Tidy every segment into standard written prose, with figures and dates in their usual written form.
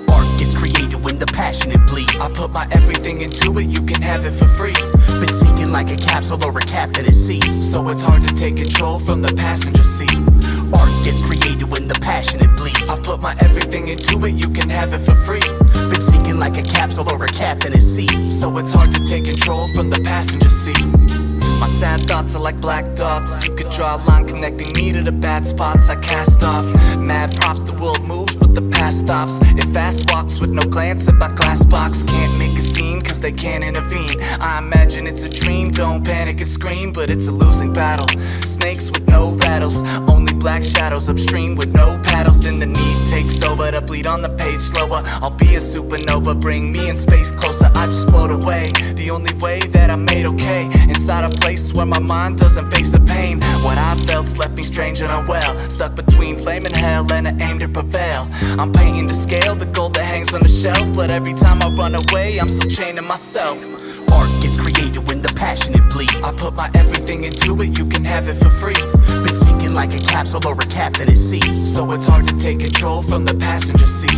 Art gets created when the passionate bleed. I put my everything into it, you can have it for free. Been sinking like a capsule or a captain at sea, so it's hard to take control from the passenger seat. Art gets created when the passionate bleed. I put my everything into it, you can have it for free. Been sinking like a capsule or a captain at sea, so it's hard to take control from the passenger seat. My sad thoughts are like black dots. You could draw a line connecting me to the bad spots I cast off. Mad props, the world moves but the past stops. It fast walks with no glance at my glass box. Can't make a scene cause they can't intervene. I imagine it's a dream, don't panic and scream, but it's a losing battle. Snakes with no rattles, only black shadows upstream with no paddles. Then the need takes over to bleed on the page slower. I'll be a supernova, bring me in space closer. I just float away, the only way that I made okay. Inside a place where my mind doesn't face the pain. What I felt's left me strange and unwell, stuck between flame and hell and an aim to prevail. I'm painting the scale, the gold that hangs on the shelf, but every time I run away, I'm still chaining myself. Art gets created when the passionate bleed. I put my everything into it, you can have it for free. Been sinking like a capsule or a captain at sea, so it's hard to take control from the passenger seat.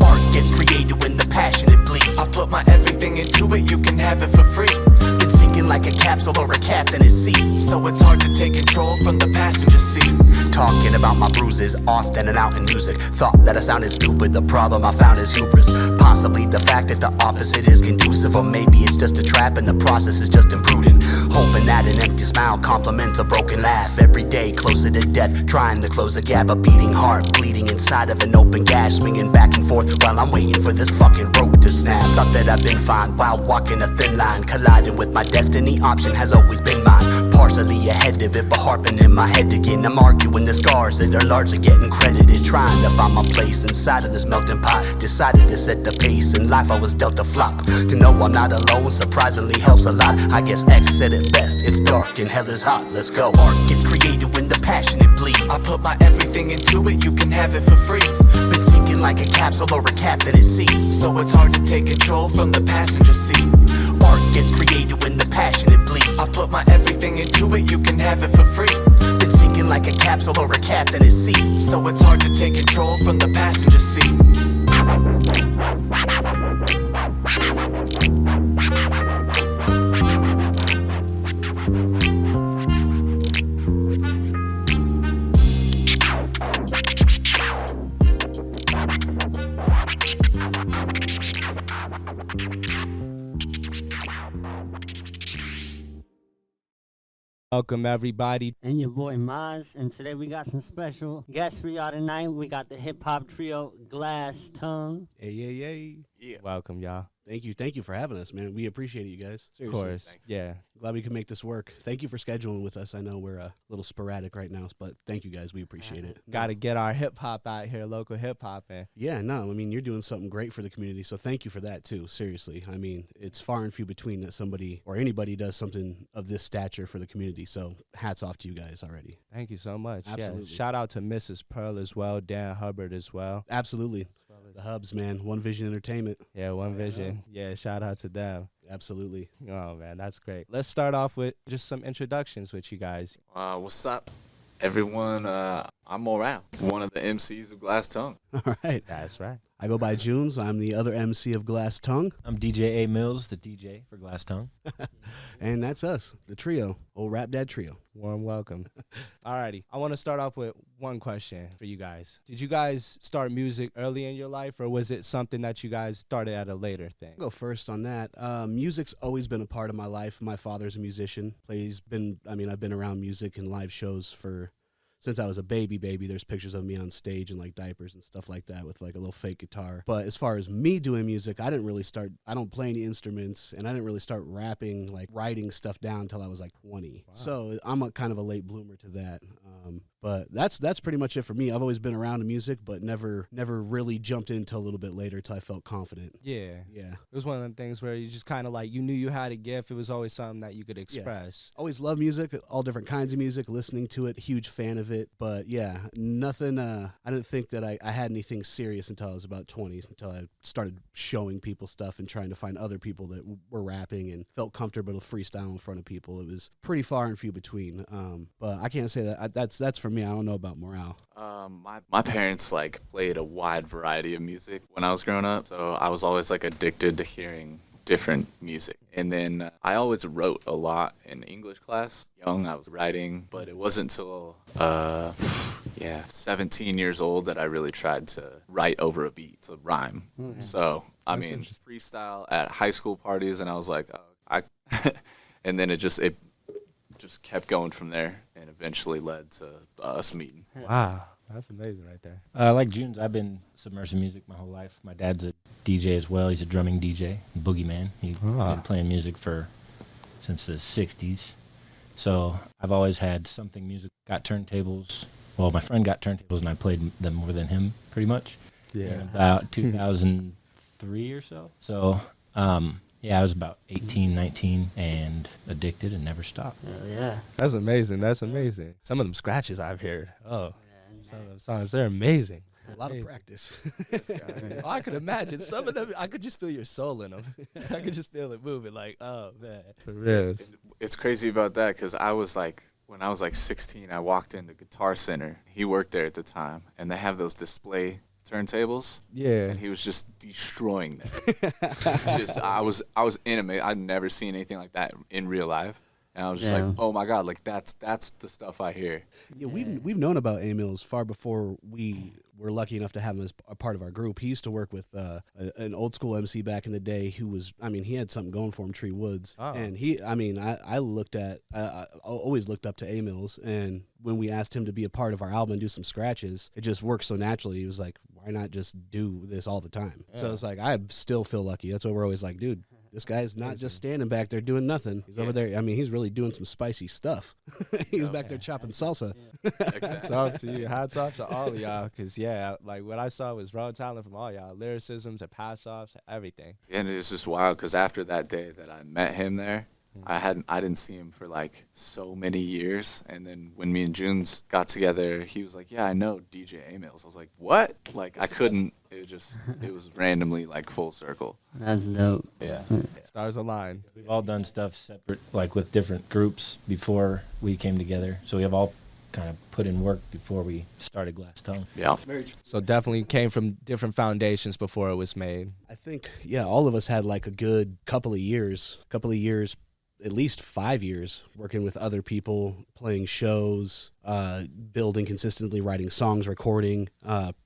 Art gets created when the passionate bleed. I put my everything into it, you can have it for free. Been sinking like a capsule or a captain at sea, so it's hard to take control from the passenger seat. Talking about my bruises, often and out in music. Thought that I sounded stupid, the problem I found is hubris. Possibly the fact that the opposite is conducive, or maybe it's just a trap and the process is just imprudent. Hoping that an empty smile complements a broken laugh. Every day closer to death, trying to close a gap. A beating heart, bleeding inside of an open gash, swinging back and forth while I'm waiting for this fucking rope to snap. Thought that I've been fine while walking a thin line, colliding with my destiny. Option has always been mine, partially ahead of it, but harping in my head again. I'm arguing the scars that are largely getting credited, trying to find my place inside of this melting pot. Decided to set the pace, in life I was dealt a flop. To know I'm not alone surprisingly helps a lot. I guess X said it best, it's dark and hell is hot, let's go. Art gets created when the passionate bleed. I put my everything into it, you can have it for free. Been sinking like a capsule or a captain at sea, so it's hard to take control from the passenger seat. Art gets created when the passionate bleed. I put my everything into it, you can have it for free. Been sinking like a capsule or a captain at sea, so it's hard to take control from the passenger seat. Welcome everybody. And your boy Maz, and today we got some special guests for y'all tonight. We got the hip-hop trio Tung. Yeah. Welcome, y'all. Thank you for having us, man. We appreciate it, you guys. Seriously. Of course, yeah. Glad we could make this work. Thank you for scheduling with us. I know we're a little sporadic right now, but thank you guys. We appreciate it. Got to get our hip-hop out here, local hip-hop. Yeah, no, I mean, you're doing something great for the community, so thank you for that, too. Seriously. I mean, it's far and few between that somebody or anybody does something of this stature for the community, so hats off to you guys already. Thank you so much. Absolutely. Yeah. Shout out to Mrs. Pearl as well, Dan Hubbard as well. Absolutely. The Hubs, man. One Vision Entertainment. Yeah, One Vision. Yeah, shout out to them. Absolutely. Oh, man, that's great. Let's start off with just some introductions with you guys. What's up, everyone? I'm Morale, one of the MCs of Glass Tongue. All right. That's right. I go by Junes. I'm the other MC of Glass Tongue. I'm DJ A. Mills, the DJ for Glass Tongue. And that's us, the trio, old Rap Dad trio. Warm welcome. Alrighty, I want to start off with one question for you guys. Did you guys start music early in your life, or was it something that you guys started at a later thing? I'll go first on that. Music's always been a part of my life. My father's a musician. I've been around music and live shows since I was a baby. There's pictures of me on stage in like diapers and stuff like that with like a little fake guitar. But as far as me doing music, I don't play any instruments, and I didn't really start rapping, like writing stuff down until I was like 20. Wow. So I'm kind of a late bloomer to that. But that's pretty much it for me. I've always been around music, but never really jumped in until a little bit later until I felt confident. Yeah. Yeah. It was one of them things where you just kind of like, you knew you had a gift. It was always something that you could express. Yeah. Always loved music, all different kinds of music, listening to it, huge fan of it. But yeah, nothing, I didn't think that I had anything serious until I was about 20, until I started showing people stuff and trying to find other people that were rapping and felt comfortable to freestyle in front of people. It was pretty far and few between. But I can't say that that's for me. I don't know about morale. My parents like played a wide variety of music when I was growing up, so I was always like addicted to hearing different music. And then I always wrote a lot in English class. Young, I was writing, but it wasn't until 17 years old that I really tried to write over a beat, to rhyme. So I mean, freestyle at high school parties, and I was like, and then it just kept going from there, and eventually led to us meeting. Wow, that's amazing right there. Like June's, I've been submersed in music my whole life. My dad's a DJ as well. He's a drumming DJ, boogeyman. He's been playing music since the 60s. So I've always had something music. Got turntables. Well, my friend got turntables, and I played them more than him, pretty much. Yeah. In about 2003 or so. So, yeah, I was about 18, 19, and addicted and never stopped. Yeah. That's amazing. That's amazing. Some of them scratches I've heard. Oh, some of them songs, they're amazing. A lot of practice. Oh, I could imagine some of them. I could just feel your soul in them. I could just feel it moving. Like, oh man, for real. It's crazy about that because I was like, when I was like 16, I walked into Guitar Center. He worked there at the time, and they have those display turntables. Yeah. And he was just destroying them. I was intimate. I'd never seen anything like that in real life. And I was just like, oh my God, like that's the stuff I hear. Yeah, we've known about Emil's far before we were lucky enough to have him as a part of our group. He used to work with an old school MC back in the day who was, I mean, he had something going for him, Tree Woods. Oh. And I always looked up to Emil's, and when we asked him to be a part of our album and do some scratches, it just worked so naturally. He was like, why not just do this all the time? Yeah. So it's like, I still feel lucky. That's why we're always like, dude, this guy's not just standing back there doing nothing. He's over there. I mean, he's really doing some spicy stuff. He's back there chopping salsa. Exactly. Hats off to you. Hats off to all of y'all. Because, like what I saw was raw talent from all y'all. Lyricism to pass-offs, everything. And it's just wild because after that day that I met him there, I didn't see him for like so many years, and then when me and Junes got together, he was like, yeah, I know DJ Emils. I was like, what? Like I couldn't. It was randomly like full circle. That's dope. Yeah. Stars align. We've all done stuff separate, like with different groups before we came together. So we have all kind of put in work before we started Glass Tongue. Yeah. So definitely came from different foundations before it was made. I think, all of us had like a good couple of years, at least 5 years working with other people, playing shows, building consistently, writing songs, recording,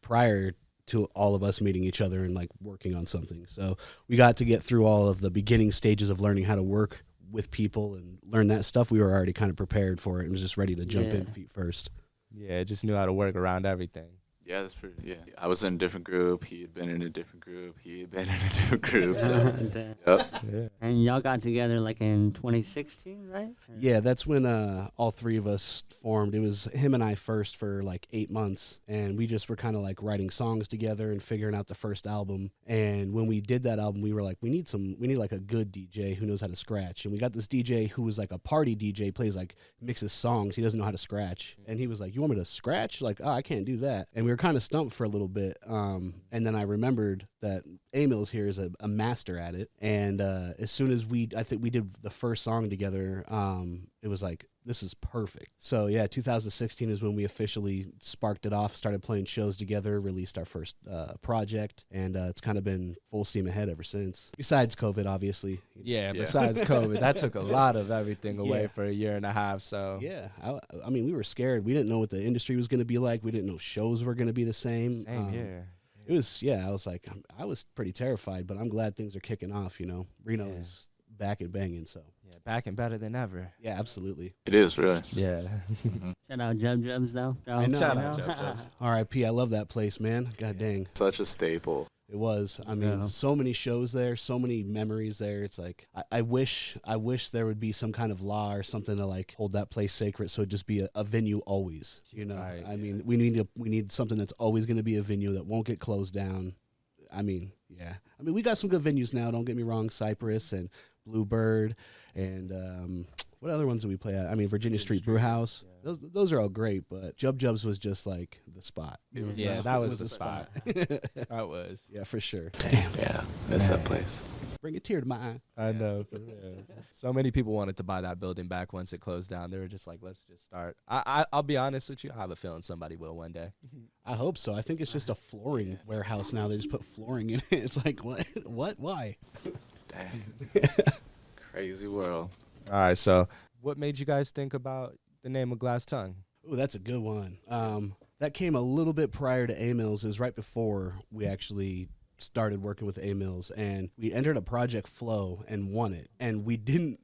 prior to all of us meeting each other and like working on something. So we got to get through all of the beginning stages of learning how to work with people and learn that stuff. We were already kind of prepared for it and was just ready to jump in feet first. Yeah, just knew how to work around everything. Yeah, that's pretty. Yeah, I was in a different group. He had been in a different group. He had been in a different group. So, yep. Yeah. And y'all got together like in 2016, right? Yeah, that's when all three of us formed. It was him and I first for like 8 months, and we just were kind of like writing songs together and figuring out the first album. And when we did that album, we were like, we need like a good DJ who knows how to scratch. And we got this DJ who was like a party DJ, plays like mixes songs. He doesn't know how to scratch. And he was like, you want me to scratch? Like, oh, I can't do that. And we were kind of stumped for a little bit. And then I remembered that Emil's here is a master at it. And as soon as I think we did the first song together, it was like, this is perfect. So yeah, 2016 is when we officially sparked it off, started playing shows together, released our first project, and it's kind of been full steam ahead ever since. Besides COVID, obviously. Yeah, besides COVID, that took a lot of everything away for a year and a half. So yeah, I mean, we were scared. We didn't know what the industry was going to be like. We didn't know shows were going to be the same. Same here. It was, I was like, I was pretty terrified, but I'm glad things are kicking off, Reno is back and banging, so. Yeah, back and better than ever. Yeah, absolutely. It is really. Yeah. Shout out Jub Jubs, though. I know. Shout out Jub Jubs. R.I.P. I love that place, man. God dang. Such a staple. It was. I mean, so many shows there, so many memories there. It's like, I wish there would be some kind of law or something to like hold that place sacred, so it'd just be a venue always. Right, I mean, we need something that's always going to be a venue that won't get closed down. I mean, yeah. I mean, we got some good venues now. Don't get me wrong, Cypress and Bluebird, and what other ones do we play at? I mean, Virginia Street Brew House. Yeah. Those are all great, but Jub Jubs was just like the spot. That was the spot. That was. Yeah, for sure. Damn, yeah. Miss that place. Bring a tear to my eye. I know. For real. So many people wanted to buy that building back once it closed down. They were just like, let's just start. I'll be honest with you. I have a feeling somebody will one day. I hope so. I think it's just a flooring warehouse now. They just put flooring in it. It's like, what? What? Why? Damn. Crazy world. All right. So what made you guys think about the name of Glass Tongue? Ooh, that's a good one. That came a little bit prior to A-Mills. It was right before we actually started working with A-Mills, and we entered a project flow and won it. And we didn't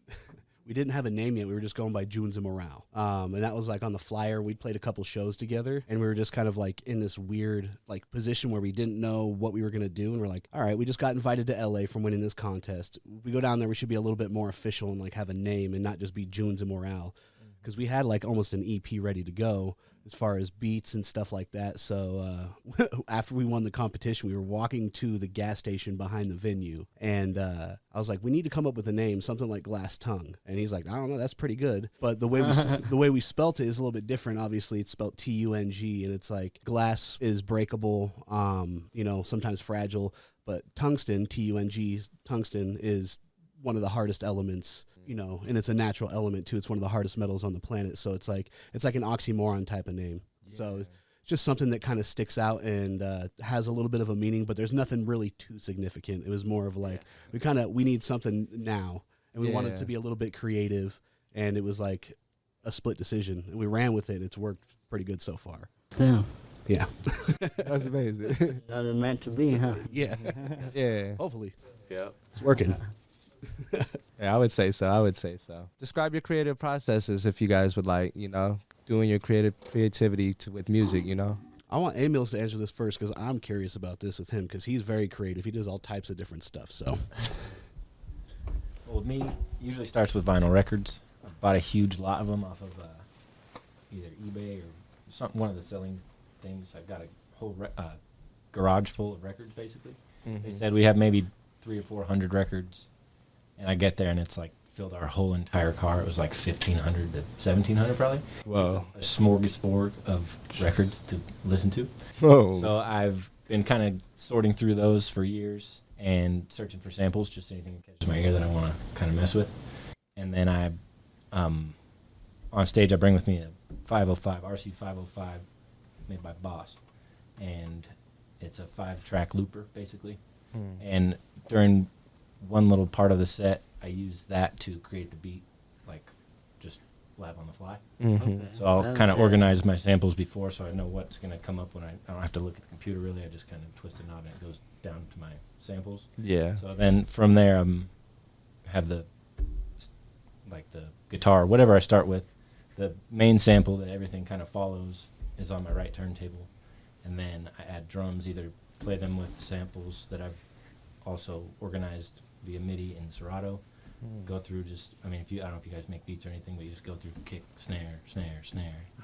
have a name yet. We were just going by Junes and Morale. And that was like on the flyer. We played a couple shows together, and we were just kind of like in this weird like position where we didn't know what we were going to do. And we're like, all right, we just got invited to LA from winning this contest. If we go down there, we should be a little bit more official and like have a name and not just be Junes and Morale. Because we had like almost an EP ready to go as far as beats and stuff like that. So after we won the competition, we were walking to the gas station behind the venue, and I was like, we need to come up with a name, something like Glass Tongue. And he's like, I don't know, that's pretty good. But the way we spelt it is a little bit different. Obviously, it's spelled Tung, and it's like glass is breakable, sometimes fragile, but tungsten, Tung, tungsten is one of the hardest elements, and it's a natural element too. It's one of the hardest metals on the planet. So it's like an oxymoron type of name. Yeah. So it's just something that kind of sticks out and has a little bit of a meaning, but there's nothing really too significant. It was more of like, we need something now, and we wanted to be a little bit creative, and it was like a split decision, and we ran with it. It's worked pretty good so far. Damn. Yeah. That's amazing. That was meant to be, huh? Yeah. Yeah. Hopefully. Yeah. It's working. Yeah, I would say so. Describe your creative processes if you guys would like, doing your creativity with music, I want A-Mills to answer this first because I'm curious about this with him because he's very creative. He does all types of different stuff. So, Well, with me, usually starts with vinyl records. I bought a huge lot of them off of either eBay or one of the selling things. I've got a whole garage full of records, basically. Mm-hmm. They said we have maybe 300 or 400 records, and I get there and it's like filled our whole entire car. It was like 1,500 to 1,700 probably. Whoa. A smorgasbord of records to listen to. Whoa. So I've been kind of sorting through those for years and searching for samples, just anything that catches my ear that I want to kind of mess with. And then on stage I bring with me a 505, RC 505 made by Boss. And it's a 5-track looper, basically. And during one little part of the set, I use that to create the beat, like just live on the fly. Mm-hmm. Okay. So I'll kind of organize my samples before, so I know what's going to come up when I don't have to look at the computer really. I just kind of twist a knob and it goes down to my samples. Yeah. So then from there, have the guitar, whatever I start with, the main sample that everything kind of follows is on my right turntable, and then I add drums, either play them with samples that I've also organized via MIDI in Serato. Go through I don't know if you guys make beats or anything, but you just go through kick, snare,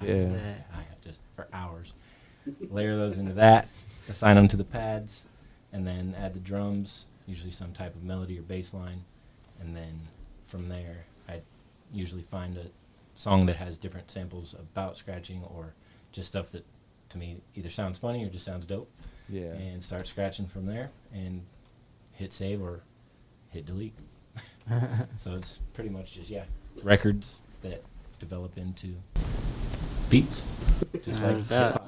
Yeah. hi-hat just for hours. Layer those into that, assign them to the pads, and then add the drums, usually some type of melody or bass line, and then from there I usually find a song that has different samples about scratching or just stuff that to me either sounds funny or just sounds dope. Yeah. And start scratching from there and hit save or hit delete. So it's pretty much just records that develop into beats, just like that.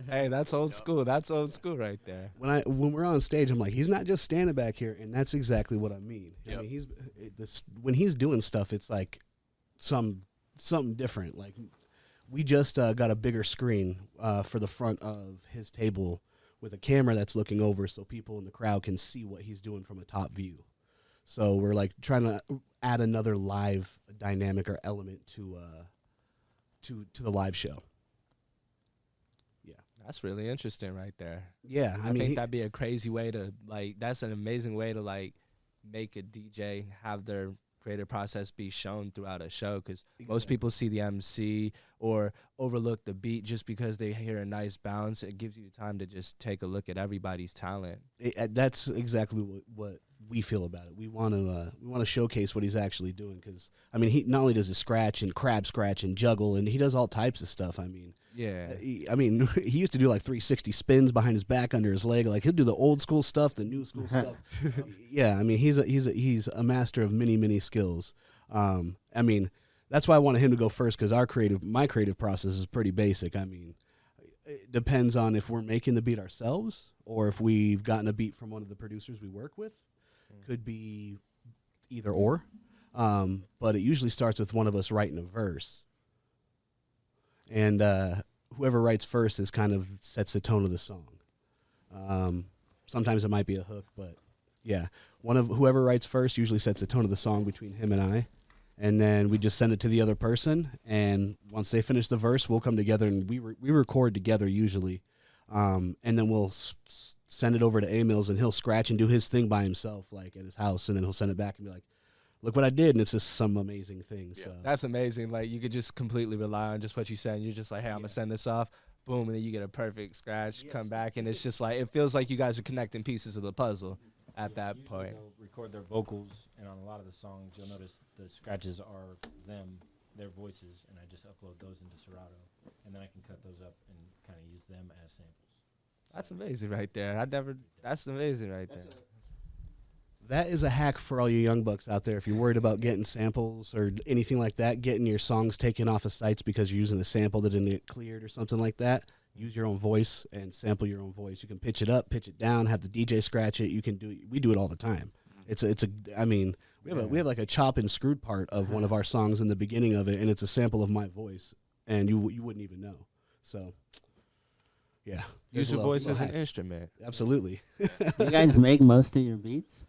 Hey, that's old school. That's old school right there. When we're on stage, I'm like, he's not just standing back here, and that's exactly what I mean. Yep. I mean, when he's doing stuff, it's like something different. Like we just got a bigger screen for the front of his table with a camera that's looking over, so people in the crowd can see what he's doing from a top view. So we're like trying to add another live dynamic or element to the live show. Yeah, That's really interesting right there. yeah. I think that'd be a crazy way to, that's an amazing way to, make a DJ have their creative process be shown throughout a show, because most people see the MC or overlook the beat just because they hear a nice bounce. It gives you time to just take a look at everybody's talent. That's exactly what we feel about it. We want to showcase what he's actually doing, because he not only does he scratch and crab scratch and juggle, and he does all types of stuff. Yeah. I mean, he used to do like 360 spins behind his back under his leg. Like he'll do the old school stuff, the new school stuff. Yeah, I mean, he's a master of many skills. I mean, that's why I wanted him to go first because my creative process is pretty basic. I mean, it depends on if we're making the beat ourselves or if we've gotten a beat from one of the producers we work with. Could be either or, but it usually starts with one of us writing a verse. And whoever writes first is kind of sets the tone of the song. Sometimes it might be a hook, but yeah, whoever writes first usually sets the tone of the song between him and I. And then we just send it to the other person. And once they finish the verse, we'll come together and we record together usually. And then we'll send it over to A-Mills and he'll scratch and do his thing by himself, like at his house. And then he'll send it back and be like, look what I did. And it's just some amazing thing. Yeah. So That's amazing. Like, you could just completely rely on just what you said. You're just like, hey, I'm going to send this off. Boom. And then you get a perfect scratch, come back. And it's just like, it feels like you guys are connecting pieces of the puzzle at that Usually point. they'll record their vocals, and on a lot of the songs, you'll notice the scratches are them, their voices, and I just upload those into Serato, and then I can cut those up and kind of use them as samples. That's amazing right there. That's amazing right there. that is a hack for all you young bucks out there. If you're worried about getting samples or anything like that, getting your songs taken off of sites because you're using a sample that didn't get cleared or something like that, use your own voice and sample your own voice. You can pitch it up, pitch it down, have the DJ scratch it. You can do it. We do it all the time. I mean, we have like a chop and screwed part of one of our songs in the beginning of it, and it's a sample of my voice, and you wouldn't even know. So, yeah. Use your voice as an instrument. Absolutely. You guys make most of your beats?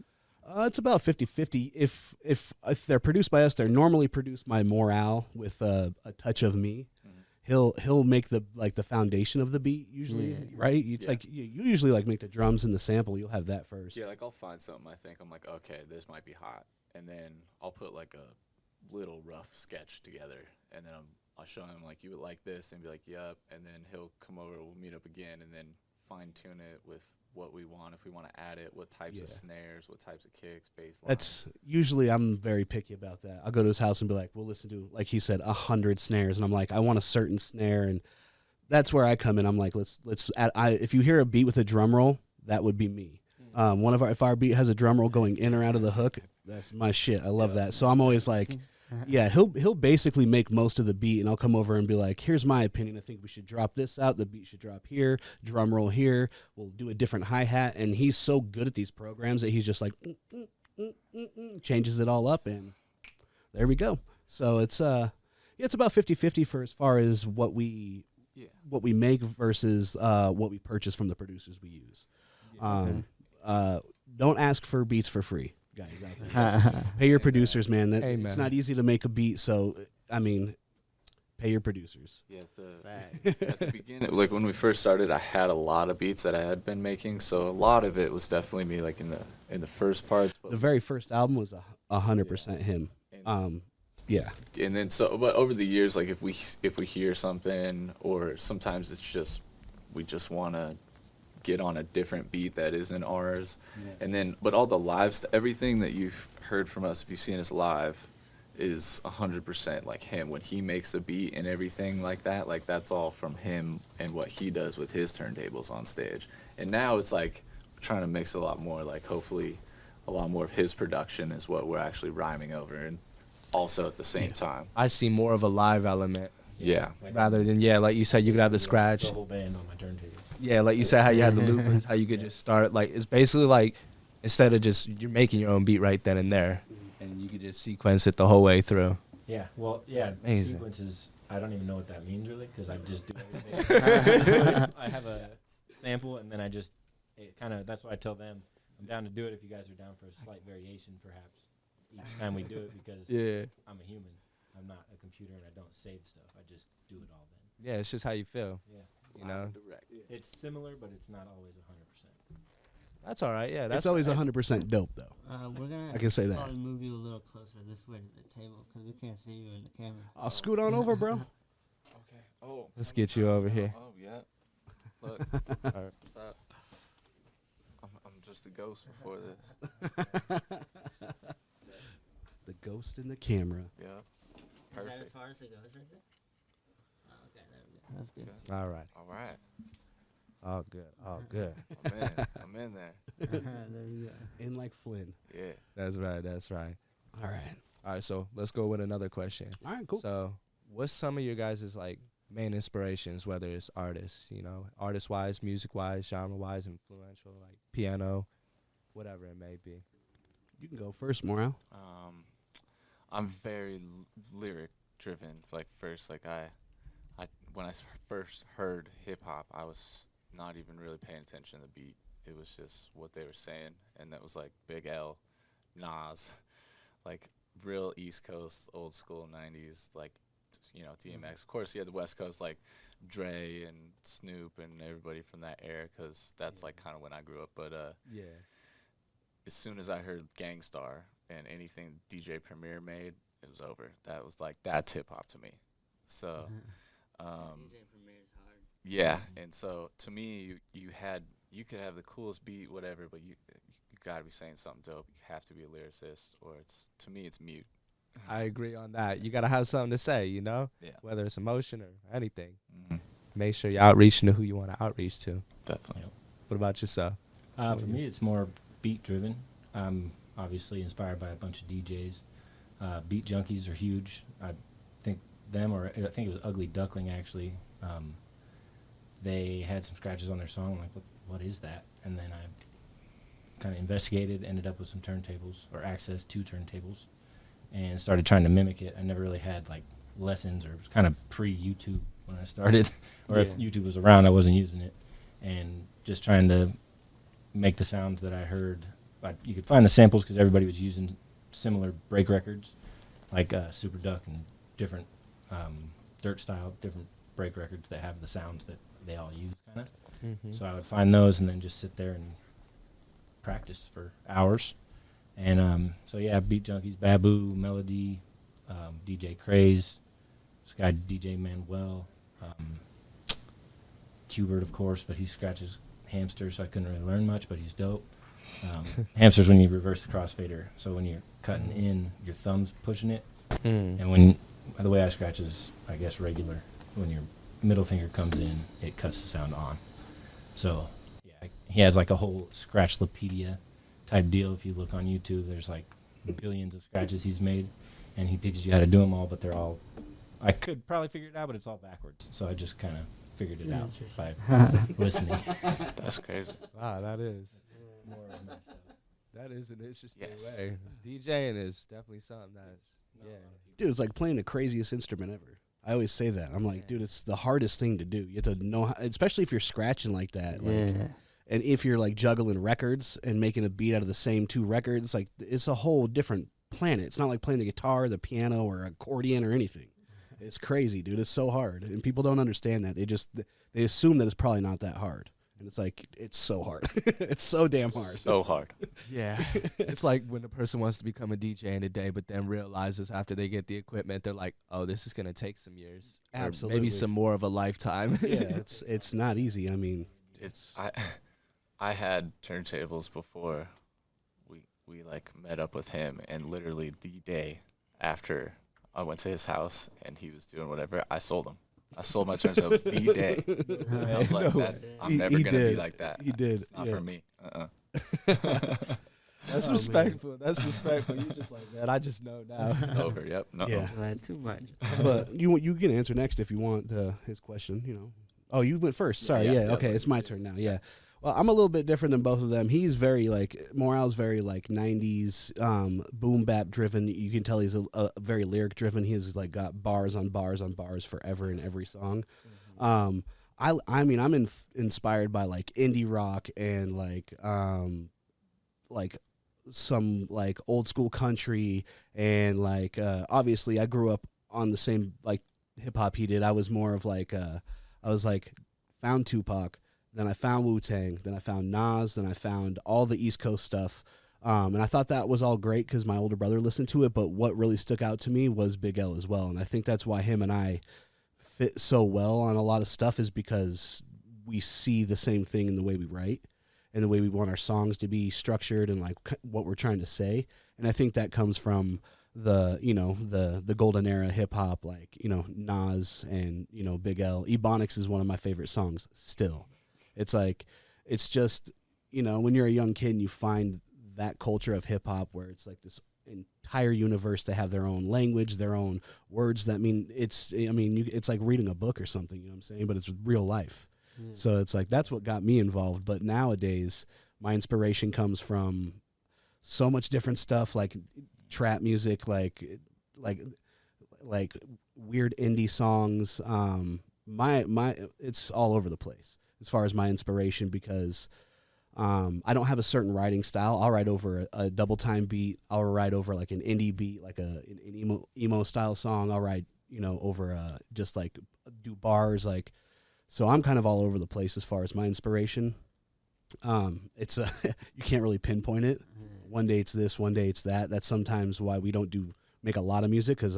It's about 50-50. If they're produced by us, they're normally produced by Morale with a touch of me. He'll make the foundation of the beat usually, right? It's like you usually like make the drums and the sample. You'll have that first. Yeah, like I'll find something I think I'm like, okay, this might be hot, and then I'll put like a little rough sketch together, and then I'll show him like, you would like this, and be like, yep, and then he'll come over, we'll meet up again, and then fine tune it with what we want. If we want to add it, what types of snares, what types of kicks, bass line. That's usually, I'm very picky about that. I'll go to his house and be like, we'll listen to, like he said, 100 snares, and I'm like, I want a certain snare, and that's where I come in. I'm like, let's add, if you hear a beat with a drum roll, that would be me. If our beat has a drum roll going in or out of the hook, that's my shit. I love that. So I'm always like, yeah, he'll basically make most of the beat, and I'll come over and be like, here's my opinion. I think we should drop this out. The beat should drop here, drum roll here. We'll do a different hi-hat. And he's so good at these programs that he's just like, changes it all up, and there we go. So it's about 50-50 for as far as what we make versus what we purchase from the producers we use. Don't ask for beats for free, guys out there. Pay your producers, man. It's not easy to make a beat, so I mean, pay your producers. Yeah, at the beginning, like when we first started, I had a lot of beats that I had been making, so a lot of it was definitely me, like in the first part. The very first album was 100% him. Yeah. And then but over the years, like if we hear something, or sometimes it's just we just want to get on a different beat that isn't ours, and then but all the live everything that you've heard from us, if you've seen us live, is 100% like him. When he makes a beat and everything like that, like that's all from him and what he does with his turntables on stage. And now it's like we're trying to mix a lot more, like hopefully a lot more of his production is what we're actually rhyming over, and also at the same time I see more of a live element. Yeah. Rather than, like you said, you could have the scratch. The whole band on my turntable. Yeah, like you said, how you had the loopers, how you could just start. Like, it's basically like, instead of just, you're making your own beat right then and there, and you could just sequence it the whole way through. Yeah, well, yeah, amazing. Sequences, I don't even know what that means really, because I just do everything. I have a sample, and then that's why I tell them, I'm down to do it if you guys are down for a slight variation, perhaps, each time we do it, because I'm a human. I'm not a computer, and I don't save stuff. I just do it all then. Yeah, it's just how you feel. Yeah. You know? It's similar, but it's not always 100%. That's all right, yeah. That's always 100% dope, though. We're gonna I can say that. probably move you a little closer this way to the table, because we can't see you in the camera. I'll scoot on over, bro. Okay. Oh, Let's get you over here. Oh yeah. Look. What's up? I'm just a ghost before this. The ghost in the camera. Yeah. Is that as Perfect. far as it goes right there? Oh, okay, there we go. Sounds good. All right. All right. All good. All good. I'm in there. There you go. In like Flynn. Yeah. That's right. That's right. All right. All right. So let's go with another question. All right, cool. So, what's some of your guys' like main inspirations, whether it's artists, artist wise, music wise, genre wise, influential, like piano, whatever it may be? You can go first, Morale. I'm very lyric driven. Like first, like I when I first heard hip hop, I was not even really paying attention to the beat. It was just what they were saying, and that was like Big L, Nas, like real East Coast, old school '90s, like DMX. Of course, you had the West Coast like Dre and Snoop and everybody from that era, because that's like kind of when I grew up. But Yeah. as soon as I heard Gangstar and anything DJ Premier made, it was over. That was like, that's hip hop to me. So, yeah. And so to me, you could have the coolest beat, whatever, but you gotta be saying something dope. You have to be a lyricist, or to me, it's mute. I agree on that. You gotta have something to say, Yeah. whether it's emotion or anything. Mm-hmm. Make sure you're outreaching to who you want to outreach to. Definitely. What about yourself? For me, it's more beat driven. I'm obviously inspired by a bunch of DJs. Beat junkies are huge. I think them, or I think it was Ugly Duckling actually. They had some scratches on their song. I'm like, what is that? And then I kind of investigated, ended up with some turntables or access to turntables, and started trying to mimic it. I never really had like lessons, or it was kind of pre-YouTube when I started, or if YouTube was around, I wasn't using it, and just trying to make the sounds that I heard. You could find the samples because everybody was using similar break records, like Super Duck and different dirt style, different break records that have the sounds that they all use, kind of. Mm-hmm. So I would find those and then just sit there and practice for hours. And so yeah, Beat Junkies, Babu, Melody, DJ Craze, this guy DJ Manuel, Qbert of course, but he scratches hamsters, so I couldn't really learn much, but he's dope. Hamsters when you reverse the crossfader, so when you're cutting in, your thumb's pushing it, and when the way I scratch is, I guess, regular. When your middle finger comes in, it cuts the sound on. So yeah, he has like a whole Scratchlopedia type deal. If you look on YouTube, there's like billions of scratches he's made, and he teaches you how to do them all, but they're all, I could probably figure it out, but it's all backwards. So I just kind of figured it out by listening. That's crazy. Wow, that is. More of my stuff. That is an interesting Yes. way. DJing is definitely something that's, Dude, it's like playing the craziest instrument ever. I always say that. I'm like, dude, it's the hardest thing to do. You have to know how, especially if you're scratching like that. Like, and if you're like juggling records and making a beat out of the same two records, like it's a whole different planet. It's not like playing the guitar, the piano, or accordion or anything. It's crazy, dude. It's so hard. And people don't understand that. They assume that it's probably not that hard. And it's like, it's so hard. It's so damn hard. So hard. Yeah. It's like when a person wants to become a DJ in a day, but then realizes after they get the equipment, they're like, oh, this is going to take some years. Or Absolutely. maybe some more of a lifetime. Yeah, it's not easy. I mean, I had turntables before we like met up with him, and literally the day after I went to his house and he was doing whatever, I sold him. I sold my turntables the day. I was like, I'm never going to be like that. He did. It's not for me. That's respectful. That's respectful. You're just like, man, I just know now. It's over. Yep. No. Yeah. Not too much. But you can answer next if you want his question. Oh, you went first. Sorry. Yeah, Yeah. yeah, Okay, like- it's my turn now. Yeah. Well, I'm a little bit different than both of them. He's very Morale's very 90s boom bap driven. You can tell he's a very lyric driven. He's like got bars on bars on bars forever in every song. I mean I'm inspired by like indie rock and like some like old school country, and like obviously I grew up on the same like hip hop he did. I was more of like found Tupac, then I found Wu-Tang, then I found Nas, then I found all the East Coast stuff. And I thought that was all great because my older brother listened to it, but what really stuck out to me was Big L as well. And I think that's why him and I fit so well on a lot of stuff, is because we see the same thing in the way we write and the way we want our songs to be structured and like what we're trying to say. And I think that comes from the golden era hip hop, like, Nas and, Big L. Ebonics is one of my favorite songs still. It's like, it's just, when you're a young kid and you find that culture of hip hop where it's like this entire universe to have their own language, their own words that mean it's like reading a book or something, you know what I'm saying? But it's real life. So it's like, that's what got me involved. But nowadays my inspiration comes from so much different stuff, like trap music, like weird indie songs. It's all over the place as far as my inspiration, because I don't have a certain writing style. I'll write over a double time beat. I'll write over like an indie beat, like an emo style song. I'll write, over just like do bars, like, so I'm kind of all over the place as far as my inspiration. It's you can't really pinpoint it. One day it's this, one day it's that. That's sometimes why we don't make a lot of music, because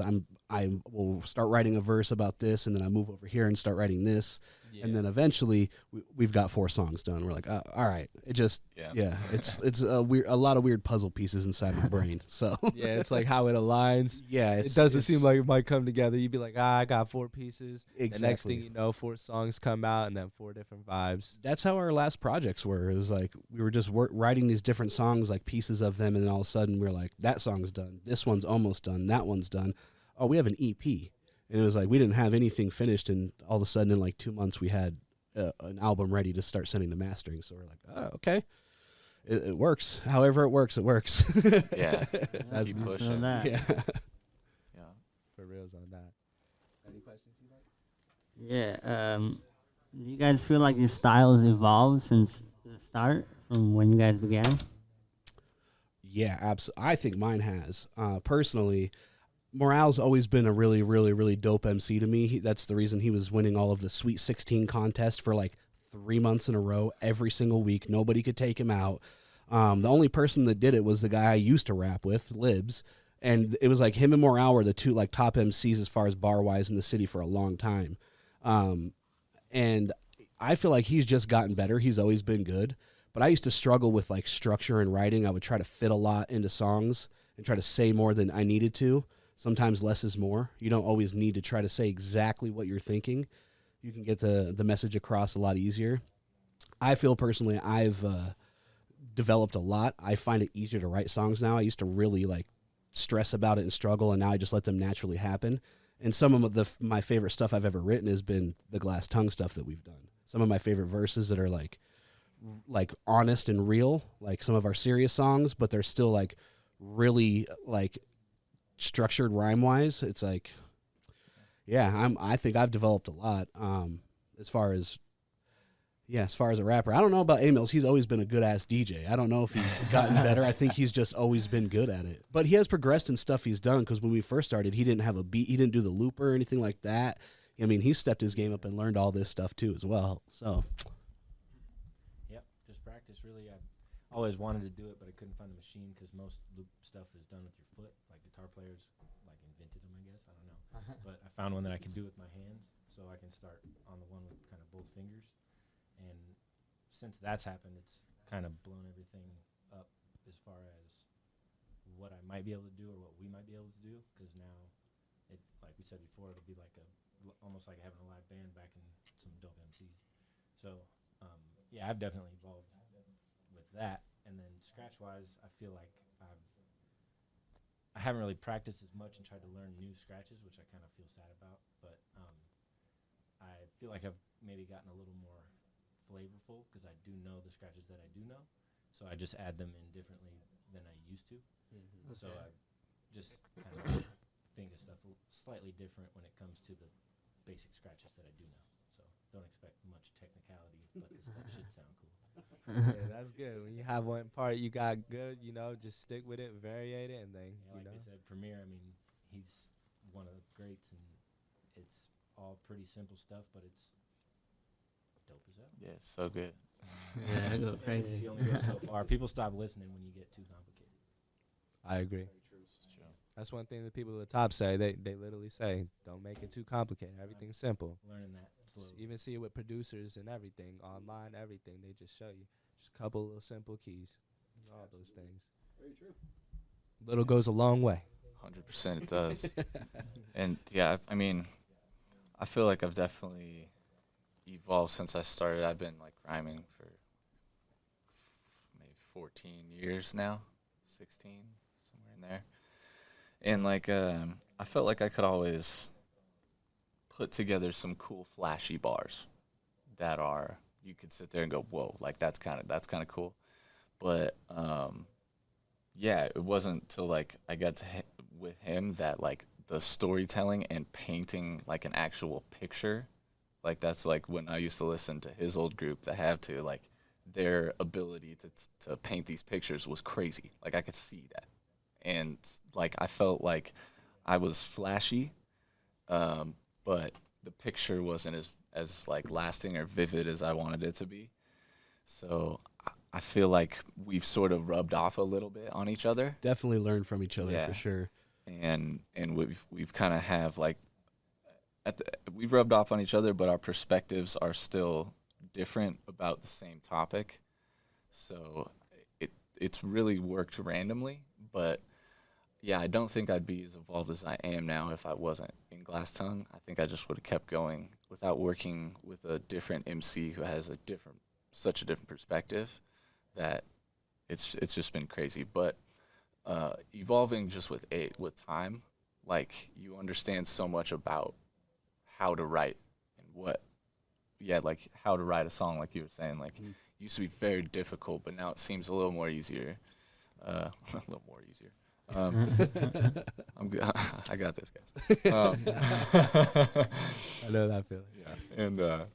I will start writing a verse about this, and then I move over here and start writing this, and then eventually we've got 4 songs done. We're like, oh, all right. It just it's a lot of weird puzzle pieces inside my brain. So yeah, it's like how it aligns. Yeah, it doesn't seem like it might come together. You'd be like, I got 4 pieces. Exactly. The next thing you know, 4 songs come out, and then 4 different vibes. That's how our last projects were. It was like we were just writing these different songs, like pieces of them, and then all of a sudden we're like, that song's done. This one's almost done. That one's done. Oh, we have an EP. And it was like we didn't have anything finished, and all of a sudden in like 2 months we had an album ready to start sending to mastering. So we're like, oh, okay. It works. However it works, it works. Yeah. That's Keep pushing pushing. that. Yeah. Yeah. For reals on that. Any questions you like? Yeah. Do you guys feel like your style has evolved since the start, from when you guys began? Yeah, absolutely. I think mine has. Personally, Morale's always been a really, really, really dope MC to me. That's the reason he was winning all of the Sweet 16 contests for like 3 months in a row, every single week. Nobody could take him out. The only person that did it was the guy I used to rap with, Libs. And it was like him and Morale were the 2 like top MCs as far as bar-wise in the city for a long time. And I feel like he's just gotten better. He's always been good. But I used to struggle with like structure and writing. I would try to fit a lot into songs and try to say more than I needed to. Sometimes less is more. You don't always need to try to say exactly what you're thinking. You can get the message across a lot easier. I feel personally I've developed a lot. I find it easier to write songs now. I used to really like stress about it and struggle, and now I just let them naturally happen. And some of my favorite stuff I've ever written has been the Glass Tongue stuff that we've done. Some of my favorite verses that are like honest and real, like some of our serious songs, but they're still like really like structured rhyme wise. It's like, yeah, I think I've developed a lot as far as a rapper. I don't know about A-Mills. He's always been a good ass DJ. I don't know if he's gotten better. I think he's just always been good at it. But he has progressed in stuff he's done, because when we first started, he didn't have a beat. He didn't do the looper or anything like that. I mean, he stepped his game up and learned all this stuff too as well. So Yep, just practice. Really, I've always wanted to do it, but I couldn't find a machine, because most loop stuff is done with your foot. Like guitar players, like invented them, I guess. I don't know. But I found one that I can do with my hands, so I can start on the one with kind of both fingers. And since that's happened, it's kind of blown everything up as far as what I might be able to do or what we might be able to do. Because now, like we said before, it'll be like almost like having a live band back in some dope MCs. So yeah, I've definitely evolved with that. And then scratch-wise, I feel like I haven't really practiced as much and tried to learn new scratches, which I kind of feel sad about. But I feel like I've maybe gotten a little more flavorful, because I do know the scratches that I do know. So I just add them in differently than I used to. Mm-hmm. So I just kind of think of stuff slightly different when it comes to the basic scratches that I do know. So don't expect much technicality, but this stuff should sound cool. Yeah, that's good. When you have one part you got good, just stick with it, variate it, and then, like I said, Premier, I mean, he's one of the greats, and it's all pretty simple stuff, but it's dope as hell. Yeah, so good. Yeah, I go crazy. He only goes so far. People stop listening when you get too complicated. I agree. That's one thing that people at the top say. They literally say, don't make it too complicated. Everything's simple. Learning that slowly. Even see it with producers and everything, online, everything. They just show you just a couple little simple keys, all those things. very true. Little goes a long way. 100% it does. And yeah, I mean, I feel like I've definitely evolved since I started. I've been like rhyming for maybe 14 years now, 16, somewhere in there. And like, I felt like I could always put together some cool, flashy bars that are, you could sit there and go, whoa, like that's kind of cool. But yeah, it wasn't till like I got to with him that like the storytelling and painting like an actual picture, like that's like when I used to listen to his old group, that have to like their ability to paint these pictures was crazy. Like I could see that, and like I felt like I was flashy, but the picture wasn't as like lasting or vivid as I wanted it to be. So I feel like we've sort of rubbed off a little bit on each other. Definitely learn from each other, Yeah. for sure. And we've kind of have like we've rubbed off on each other, but our perspectives are still different about the same topic. So it's really worked randomly, but yeah, I don't think I'd be as evolved as I am now if I wasn't in Glass Tongue. I think I just would have kept going without working with a different MC who has such a different perspective. That it's just been crazy. But evolving just with time, like you understand so much about how to write and like how to write a song, like you were saying, like used to be very difficult, but now it seems a little more easier. A little more easier. I'm good. I got this, guys. I know that feeling. Yeah, and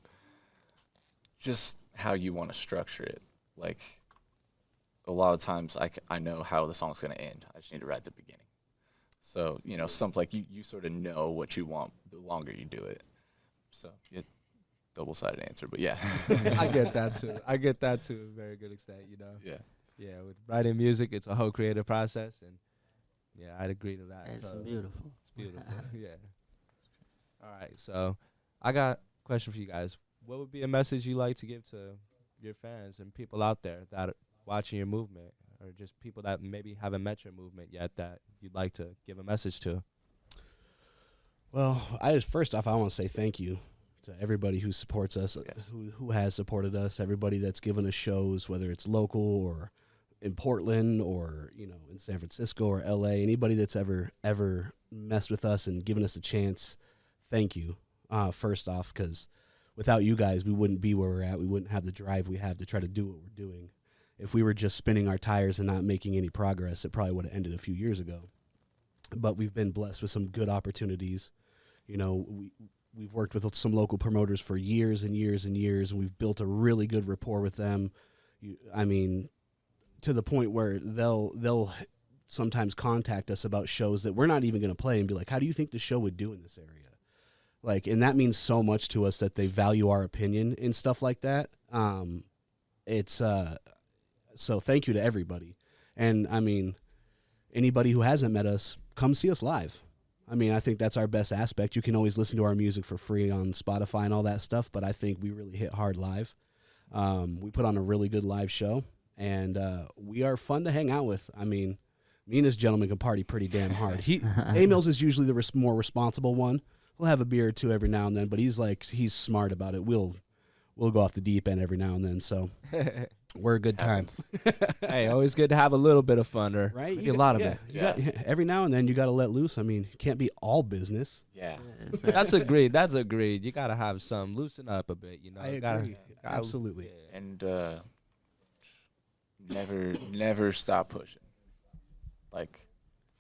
just how you want to structure it. Like a lot of times, I know how the song's gonna end. I just need to write the beginning. So something like you sort of know what you want the longer you do it. So double-sided answer, but yeah. I get that too. I get that to a very good extent. Yeah. Yeah, with writing music, it's a whole creative process, and yeah, I'd agree to that. It's totally. beautiful. It's beautiful. Yeah. All right, so I got a question for you guys. What would be a message you like to give to your fans and people out there that are watching your movement, or just people that maybe haven't met your movement yet that you'd like to give a message to? Well, first off, I want to say thank you to everybody who supports us, Yes. who has supported us, everybody that's given us shows, whether it's local or in Portland or in San Francisco or LA, anybody that's ever messed with us and given us a chance. Thank you. First off, because without you guys, we wouldn't be where we're at. We wouldn't have the drive we have to try to do what we're doing. If we were just spinning our tires and not making any progress, it probably would have ended a few years ago. But we've been blessed with some good opportunities. We've worked with some local promoters for years and years and years, and we've built a really good rapport with them. To the point where they'll sometimes contact us about shows that we're not even going to play and be like, how do you think the show would do in this area? Like, and that means so much to us that they value our opinion and stuff like that. So thank you to everybody. And anybody who hasn't met us, come see us live. I think that's our best aspect. You can always listen to our music for free on Spotify and all that stuff, but I think we really hit hard live. We put on a really good live show, and we are fun to hang out with. Me and this gentleman can party pretty damn hard. A-Mills is usually the more responsible one. We'll have a beer or two every now and then, but he's smart about it. We'll go off the deep end every now and then, so we're a good time. Hey, always good to have a little bit of fun, or Right? maybe a lot of it. Every now and then you got to let loose. It can't be all business. Yeah. That's agreed. That's agreed. You gotta have some loosen up a bit. I Gotta- agree. Absolutely. yeah. And never stop pushing. Like,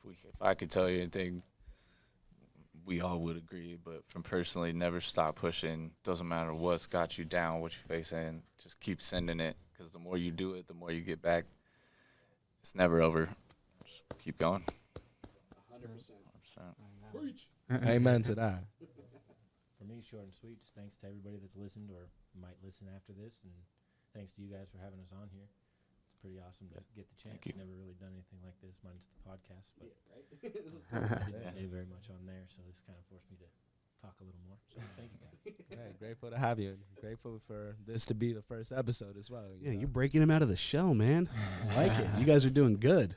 if I could tell you anything, we all would agree. But from personally, never stop pushing. Doesn't matter what's got you down, what you're facing. Just keep sending it, because the more you do it, the more you get back. It's never over. Just keep going. 100%. Amen to that. For me, short and sweet, just thanks to everybody that's listened or might listen after this, and thanks to you guys for having us on here. It's pretty awesome to get the chance. you. Never really done anything like this, minus the podcast, but I didn't say very much on there, so this kind of forced me to talk a little more. So thank you guys. Hey, grateful to have you. Grateful for this to be the first episode as well. Yeah, you're breaking him out of the shell, man. I like it. You guys are doing good.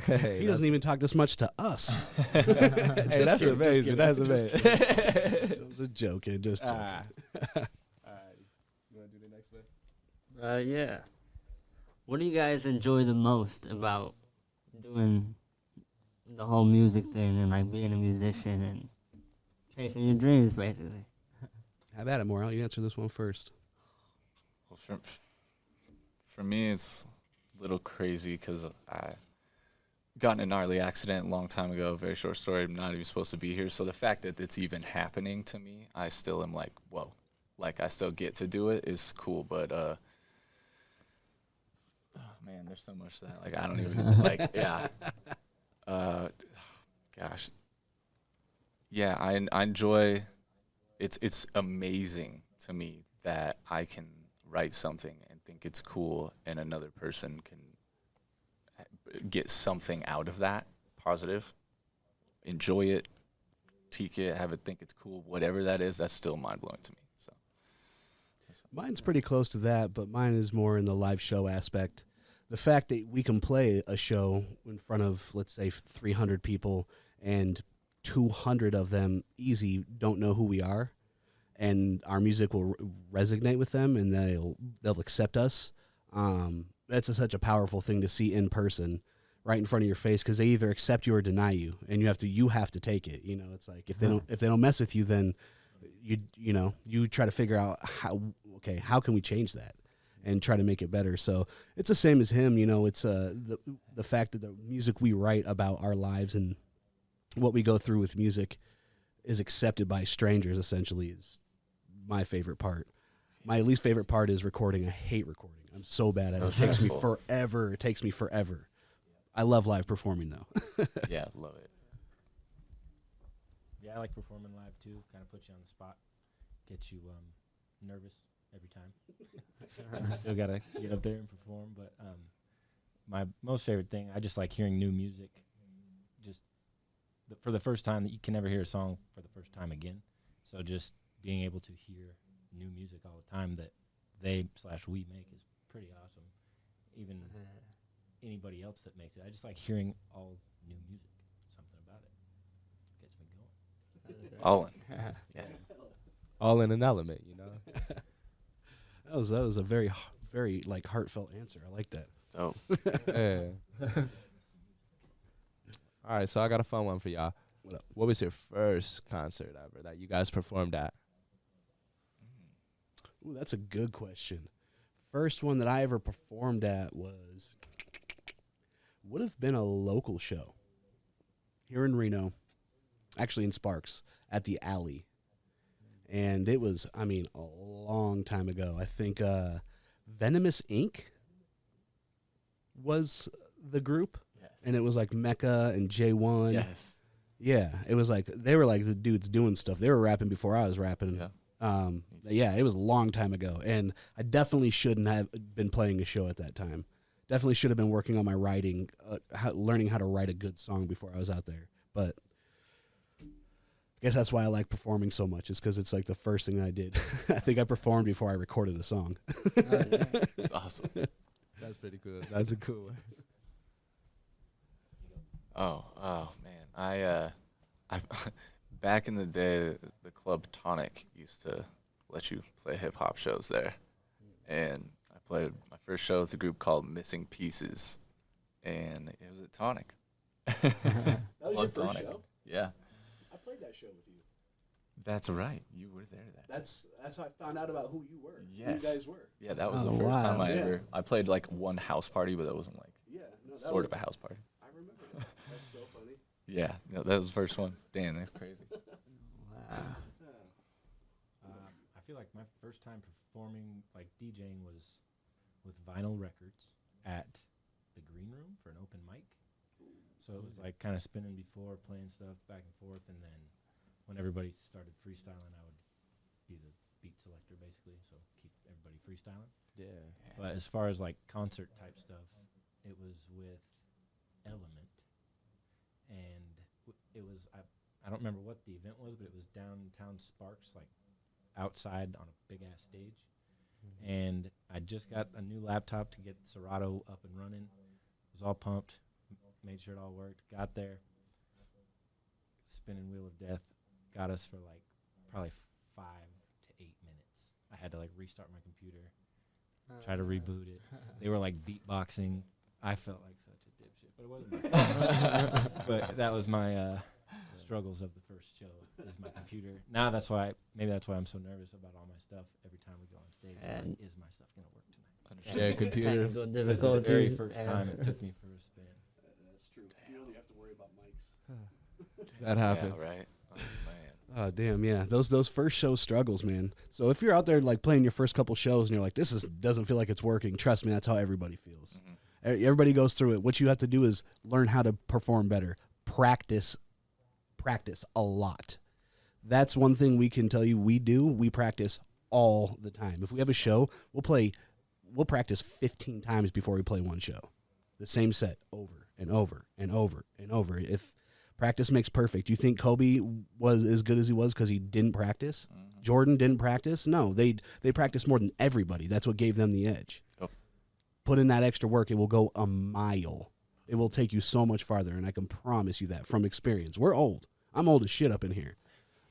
Hey, He doesn't even talk this much to us. Hey, that's kidding, amazing. That's amazing. It was a joke. Just joking. All right. You want to do the next one? Yeah. What do you guys enjoy the most about doing the whole music thing and like being a musician and chasing your dreams, basically? How about it, Morel? You answer this one first. Well, for me, it's a little crazy because I got in a gnarly accident a long time ago. Very short story. I'm not even supposed to be here. So the fact that it's even happening to me, I still am like, whoa. Like, I still get to do it is cool. But, oh, man, there's so much that, like, I don't even, like, yeah. Gosh. Yeah, I enjoy, it's amazing to me that I can write something and think it's cool and another person can get something out of that positive, enjoy it, critique it, have it think it's cool, whatever that is, that's still mind-blowing to me. So Mine's pretty close to that, but mine is more in the live show aspect. The fact that we can play a show in front of, let's say, 300 people and 200 of them easy don't know who we are, and our music will resonate with them and they'll accept us. That's such a powerful thing to see in person right in front of your face, because they either accept you or deny you, and you have to take it. You know, it's like if they don't mess with you, then you try to figure out how can we change that and try to make it better. So it's the same as him. You know, it's the fact that the music we write about our lives and what we go through with music is accepted by strangers, essentially, is my favorite part. My least favorite part is recording. I hate recording. I'm so bad at it. It takes me forever. I love live performing, though. yeah, love it. Yeah, I like performing live too. Kind of puts you on the spot, gets you nervous every time. You still gotta get up there and perform. But my most favorite thing, I just like hearing new music. Just for the first time, that you can never hear a song for the first time again. So just being able to hear new music all the time that we make is pretty awesome. Even anybody else that makes it, I just like hearing all new music. Something about it gets me going. All in. Yes. All in an element, you know. That was a very like heartfelt answer. I like that. Dope. Yeah. All right, so I got a fun one for y'all. What up? What was your first concert ever that you guys performed at? Ooh, that's a good question. First one that I ever performed at would have been a local show here in Reno, actually in Sparks, at the Alley. And it was, a long time ago. I think Venomous Inc. was the group. Yes. And it was like Mecca and J1. Yes. Yeah, it was like they were like the dudes doing stuff. They were rapping before I was rapping. Yeah. Yeah, it was a long time ago, and I definitely shouldn't have been playing a show at that time. Definitely should have been working on my writing, learning how to write a good song before I was out there. But I guess that's why I like performing so much, is because it's like the first thing I did. I think I performed before I recorded a song. That's awesome. That's pretty cool. That's a cool one. Oh man. I back in the day, the club Tonic used to let you play hip hop shows there, and I played my first show with a group called Missing Pieces, and it was at Tonic. That was Club Tonic. Yeah. I played that show with you. That's right. You were there that. That's how I found out about who you were. Yes. Who you guys were. Yeah, that was Oh, the first time wow. I Yeah. ever. I played like one house party, but that wasn't like Yeah, no, sort of a house party. I remember that. That's so funny. Yeah, no, that was the first one. Damn, that's crazy. I feel like my first time performing, like DJing, was with Vinyl Records at the Green Room for an open mic. So it was like kind of spinning before, playing stuff back and forth, and then when everybody started freestyling, I would be the beat selector basically, so keep everybody freestyling. Yeah. But as far as like concert type stuff, it was with Element, and it was I don't remember what the event was, but it was downtown Sparks, like outside on a big ass stage. And I just got a new laptop to get Serato up and running. Was all pumped. made sure it all worked. Got there, spinning wheel of death, got us for like probably 5 to 8 minutes. I had to like restart my computer, try to reboot it. They were like beatboxing. I felt like such a dipshit, but it wasn't my fault. But that was my struggles of the first show, is my computer. Now maybe that's why I'm so nervous about all my stuff every time we go on stage. And Like, is my stuff going to work tonight? Yeah, computer. technical Because the very difficulties. first time it took me for a spin. That's true. You only have to worry about mics. That happens. Yeah, right. Oh, man. Oh damn, yeah. Those first show struggles, man. So if you're out there like playing your first couple shows and you're like, doesn't feel like it's working, trust me, that's how everybody feels. Everybody goes through it. What you have to do is learn how to perform better. Practice a lot. That's one thing we can tell you we do. We practice all the time. If we have a show, we'll practice 15 times before we play one show. The same set over and over and over and over. If practice makes perfect. You think Kobe was as good as he was because he didn't practice? Jordan didn't practice? No, they practiced more than everybody. That's what gave them the edge. Yep. Put in that extra work, it will go a mile. It will take you so much farther, and I can promise you that from experience. We're old. I'm old as shit up in here.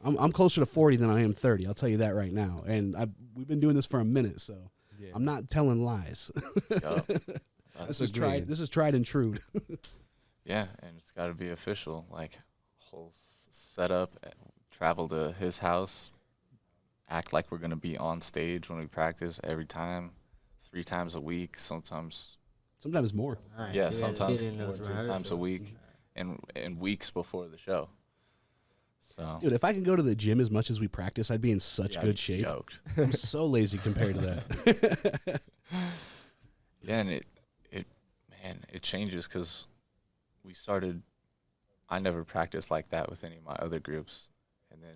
I'm closer to 40 than I am 30. I'll tell you that right now. And we've been doing this for a minute, so I'm not telling lies. Yup. This is tried and true. Yeah, and it's got to be official. Like, whole setup, travel to his house, act like we're going to be on stage when we practice every time, 3 times a week, sometimes more. All right, yeah, so you guys sometimes get in those 4 3 times a rehearsals. week, and weeks before the show. So Dude, if I could go to the gym as much as we practice, I'd be in such yeah, good I'd be shape. Yoked. I'm so lazy compared to that. Yeah, and it changes because I never practiced like that with any of my other groups, and then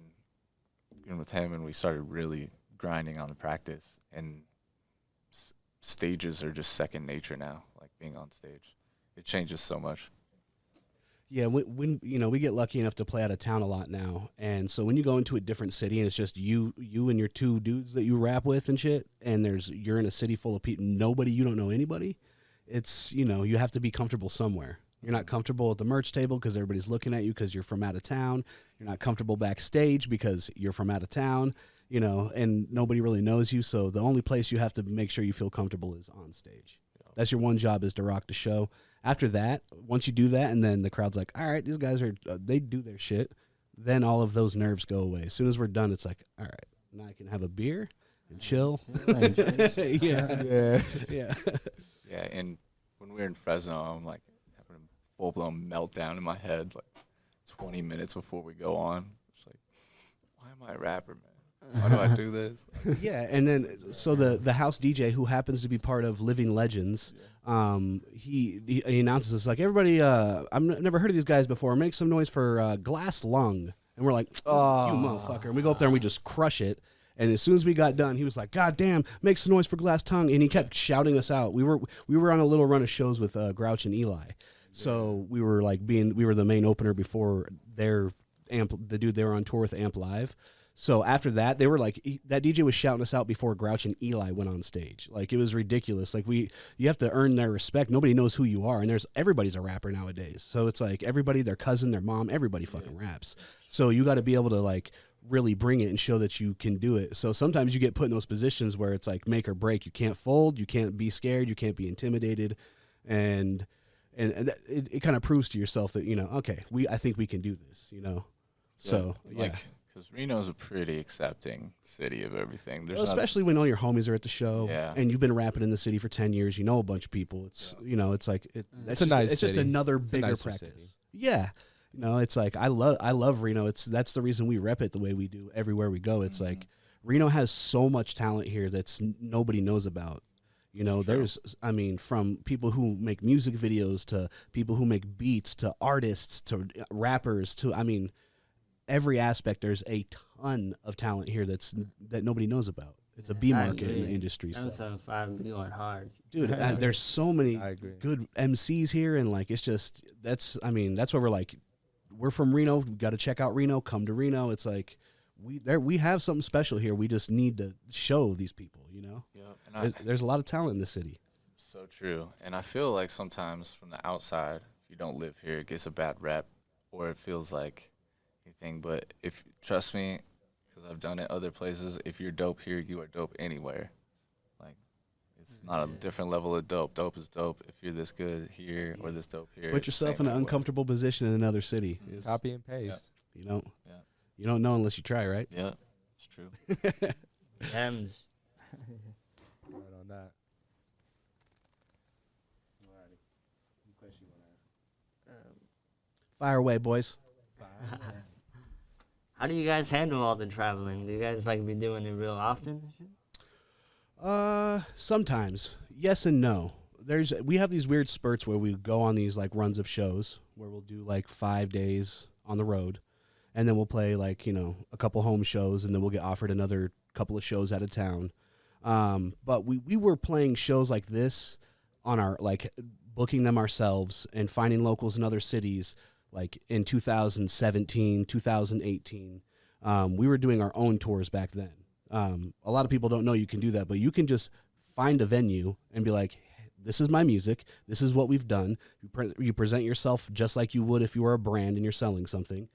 even with him, and we started really grinding on the practice, and stages are just second nature now, like being on stage. It changes so much. Yeah, when we get lucky enough to play out of town a lot now, and so when you go into a different city and it's just you and your 2 dudes that you rap with and shit, and you're in a city full of people, you don't know anybody. It's you have to be comfortable somewhere. You're not comfortable at the merch table because everybody's looking at you because you're from out of town. You're not comfortable backstage because you're from out of town. And nobody really knows you. So the only place you have to make sure you feel comfortable is on stage. That's your one job, is to rock the show. After that, once you do that, and then the crowd's like, all right, these guys they do their shit, then all of those nerves go away. As soon as we're done, it's like, all right, now I can have a beer and chill. Yeah. Yeah, and when we were in Fresno, I'm like having a full-blown meltdown in my head, like 20 minutes before we go on. It's like, why am I a rapper, man? Why do I do this? Yeah, and then so the house DJ, who happens to be part of Living Legends, he announces us like, everybody, I've never heard of these guys before. Make some noise for Glass Lung, and we're like, oh, you motherfucker! And we go up there and we just crush it. And as soon as we got done, he was like, God damn, make some noise for Glass Tongue, and he kept shouting us out. We were on a little run of shows with Grouch and Eli, so we were the main opener before the dude they were on tour with Amp Live. So after that, they were like, that DJ was shouting us out before Grouch and Eli went on stage. Like, it was ridiculous. Like, you have to earn their respect. Nobody knows who you are, and everybody's a rapper nowadays. So it's like everybody, their cousin, their mom, everybody fucking raps. So you got to be able to like really bring it and show that you can do it. So sometimes you get put in those positions where it's like make or break. You can't fold. You can't be scared. You can't be intimidated, and it kind of proves to yourself that okay, I think we can do this. So yeah. Like, because Reno's a pretty accepting city of everything. There's especially when all your homies are at the show, Yeah. and you've been rapping in the city for 10 years. You know a bunch of people. It's it's like It's a nice It's just city. another It's a bigger nicer practice. city. Yeah, it's like I love Reno. That's the reason we rep it the way we do everywhere we go. It's like Reno has so much talent here that's nobody knows about. There's from people who make music videos to people who make beats to artists to rappers to every aspect. There's a ton of talent here that nobody knows about. It's a B market in the industry. 775 be going hard, dude. There's so many I agree. good MCs here, and like it's just that's where we're like, we're from Reno. We got to check out Reno. Come to Reno. It's like we have something special here. We just need to show these people. And there's a lot of talent in the city. so true. And I feel like sometimes from the outside, if you you don't live here, it gets a bad rep, or it feels like anything. But if trust me, because I've done it other places, if you're dope here, you are dope anywhere. Like, it's not a different level of dope. Dope is dope if you're this good here or this dope here. Put it's yourself same in an way. uncomfortable position in another city. It's- Copy and paste. You don't. Yeah. You don't know unless you try, right? Yeah, it's true. Gems. Right on that. Fire away, boys. How do you guys handle all the traveling? Do you guys like be doing it real often? and shit? Sometimes. Yes and no. We have these weird spurts where we go on these like runs of shows where we'll do like 5 days on the road, and then we'll play like, you know, a couple home shows, and then we'll get offered another couple of shows out of town. But we were playing shows like this on our, like, booking them ourselves and finding locals in other cities, like in 2017, 2018. We were doing our own tours back then. A lot of people don't know you can do that, but you can just find a venue and be like, this is my music. This is what we've done. You present yourself just like you would if you were a brand and you're selling something.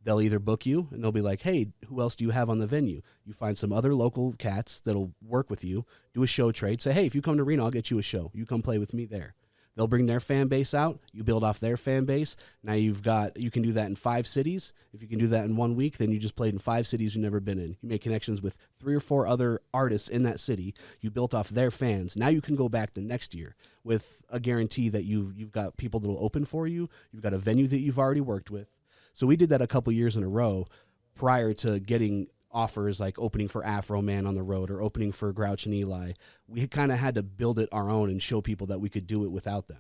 They'll either book you and they'll be like, hey, who else do you have on the venue? You find some other local cats that'll work with you, do a show trade, say, hey, if you come to Reno, I'll get you a show. You come play with me there. They'll bring their fan base out. You build off their fan base. Now you can do that in 5 cities. If you can do that in 1 week, then you just played in 5 cities you've never been in. You make connections with 3 or 4 other artists in that city. You built off their fans. Now you can go back the next year with a guarantee that you've got people that will open for you. You've got a venue that you've already worked with. So we did that a couple years in a row prior to getting offers like opening for Afro Man on the road or opening for Grouch and Eli. We kind of had to build it our own and show people that we could do it without them.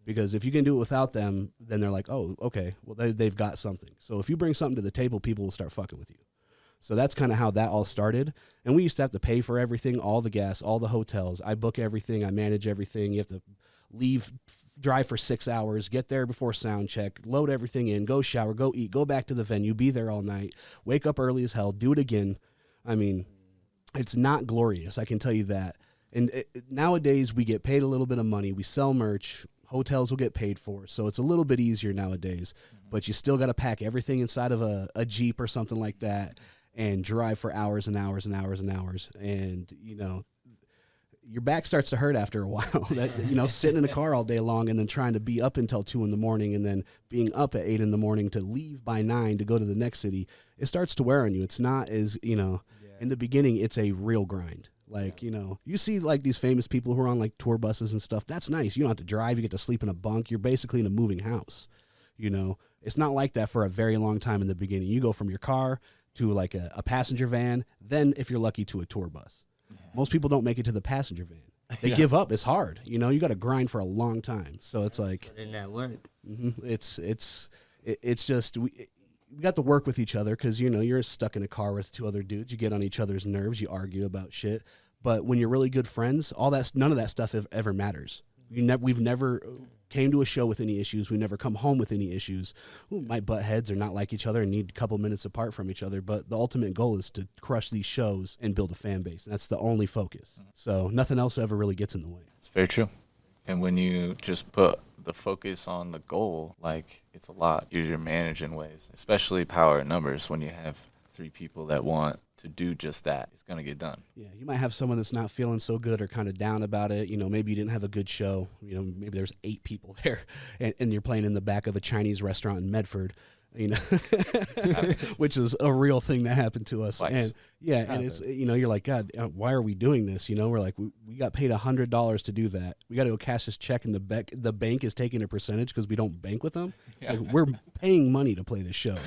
Because if you can do it without them, then they're like, oh, okay, well, they've got something. So if you bring something to the table, people will start fucking with you. So that's kind of how that all started. And we used to have to pay for everything, all the gas, all the hotels. I book everything. I manage everything. You have to drive for 6 hours, get there before sound check, load everything in, go shower, go eat, go back to the venue, be there all night, wake up early as hell, do it again. I mean, it's not glorious, I can tell you that. And nowadays we get paid a little bit of money. We sell merch. Hotels will get paid for. So it's a little bit easier nowadays. But you still got to pack everything inside of a Jeep or something like that and drive for hours and hours and hours and hours. And, you know, your back starts to hurt after a while. That, you know, sitting in a car all day long and then trying to be up until 2 in the morning and then being up at 8 in the morning to leave by 9 to go to the next city, it starts to wear on you. It's not as, you know, in the beginning, it's a real grind. Like, you know, you see like these famous people who are on like tour buses and stuff. That's nice. You don't have to drive. You get to sleep in a bunk. You're basically in a moving house. You know, it's not like that for a very long time in the beginning. You go from your car to like a passenger van. Then if you're lucky to a tour bus. Most people don't make it to the passenger van. They give up. It's hard. You know, you got to grind for a long time. So it's like, Put in that work. it's just, we got to work with each other because, you know, you're stuck in a car with 2 other dudes. You get on each other's nerves. You argue about shit. But when you're really good friends, none of that stuff ever matters. We've never came to a show with any issues. We never come home with any issues. We might butt heads or not like each other and need a couple minutes apart from each other. But the ultimate goal is to crush these shows and build a fan base. And that's the only focus. So nothing else ever really gets in the way. It's very true. And when you just put the focus on the goal, like, it's a lot easier to manage in ways, especially power in numbers. When you have 3 people that want to do just that, it's going to get done. Yeah, you might have someone that's not feeling so good or kind of down about it. You know, maybe you didn't have a good show. You know, maybe there's 8 people there and you're playing in the back of a Chinese restaurant in Medford, you know, which is a real thing that happened to us. Twice. And yeah, and it's, you know, you're like, God, why are we doing this? You know, we're like, we got paid $100 to do that. We got to go cash this check and the bank is taking a percentage because we don't bank with them. Yeah. Like, we're paying money to play this show.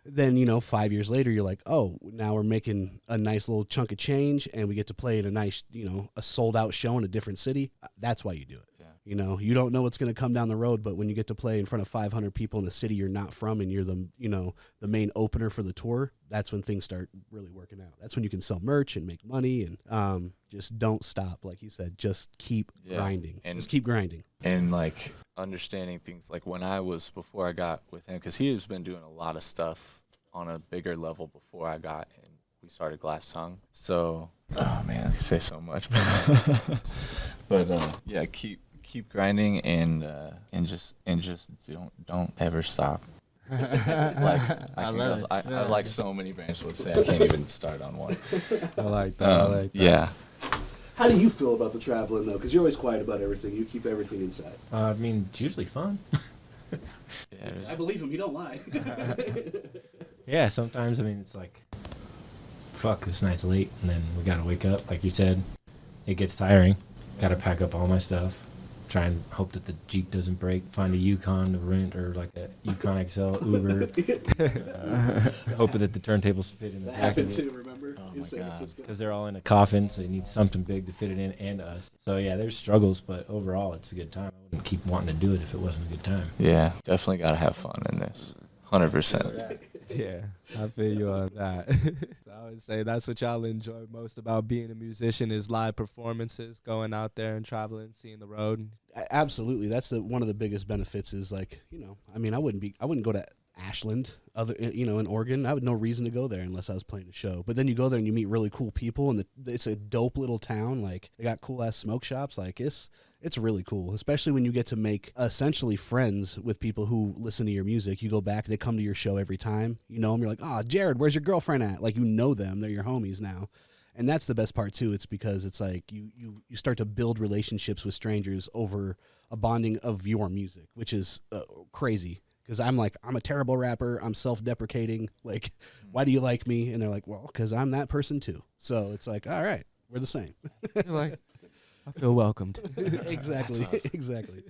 Then, you know, 5 years later, you're like, oh, now we're making a nice little chunk of change and we get to play in a nice, you know, a sold out show in a different city. That's why you do it. Yeah. You know, you don't know what's going to come down the road, but when you get to play in front of 500 people in a city you're not from and you're the, you know, the main opener for the tour, that's when things start really working out. That's when you can sell merch and make money and just don't stop. Like you said, just keep grinding. And just keep grinding. And like understanding things like before I got with him, because he has been doing a lot of stuff on a bigger level before I got and we started Glass Tongue. So, oh man, I say so much, but yeah, keep keep grinding and just don't ever stop. Like I love it. I have like so many branches. Let's say I can't even start on one. I like that. I like that. Yeah. How do you feel about the traveling though? Because you're always quiet about everything. You keep everything inside. I mean, it's usually fun. Yeah, I believe him. You don't lie. Yeah, sometimes, I mean, it's like, fuck, this night's late, and then we gotta wake up. Like you said, it gets tiring. Gotta pack up all my stuff. Try and hope that the Jeep doesn't break. Find a Yukon to rent, or like a Yukon XL Uber. Hoping that the turntables fit in the That back happened of it. too. Remember in my San God. Francisco. Because they're all in a coffin, so you need something big to fit it in and us. So yeah, there's struggles, but overall, it's a good time. I wouldn't keep wanting to do it if it wasn't a good time. Yeah, definitely gotta have fun in this. 100%. Yeah, I feel you on that. So I would say that's what y'all enjoy most about being a musician is live performances, going out there and traveling, seeing the road. Absolutely, that's one of the biggest benefits. Is like, I mean, I wouldn't go to Ashland, in Oregon. I had no reason to go there unless I was playing a show. But then you go there and you meet really cool people, and it's a dope little town. Like, they got cool ass smoke shops. Like, it's really cool, especially when you get to make essentially friends with people who listen to your music. You go back, they come to your show every time. You know them. You're like, oh, Jared, where's your girlfriend at? Like, you know them. They're your homies now. And that's the best part too. It's because it's like you start to build relationships with strangers over a bonding of your music, which is crazy. Because I'm a terrible rapper. I'm self-deprecating. Like, why do you like me? And they're like, well, because I'm that person too. So it's like, all right, we're the same. You're like, I feel welcomed. Exactly. That's awesome. Exactly.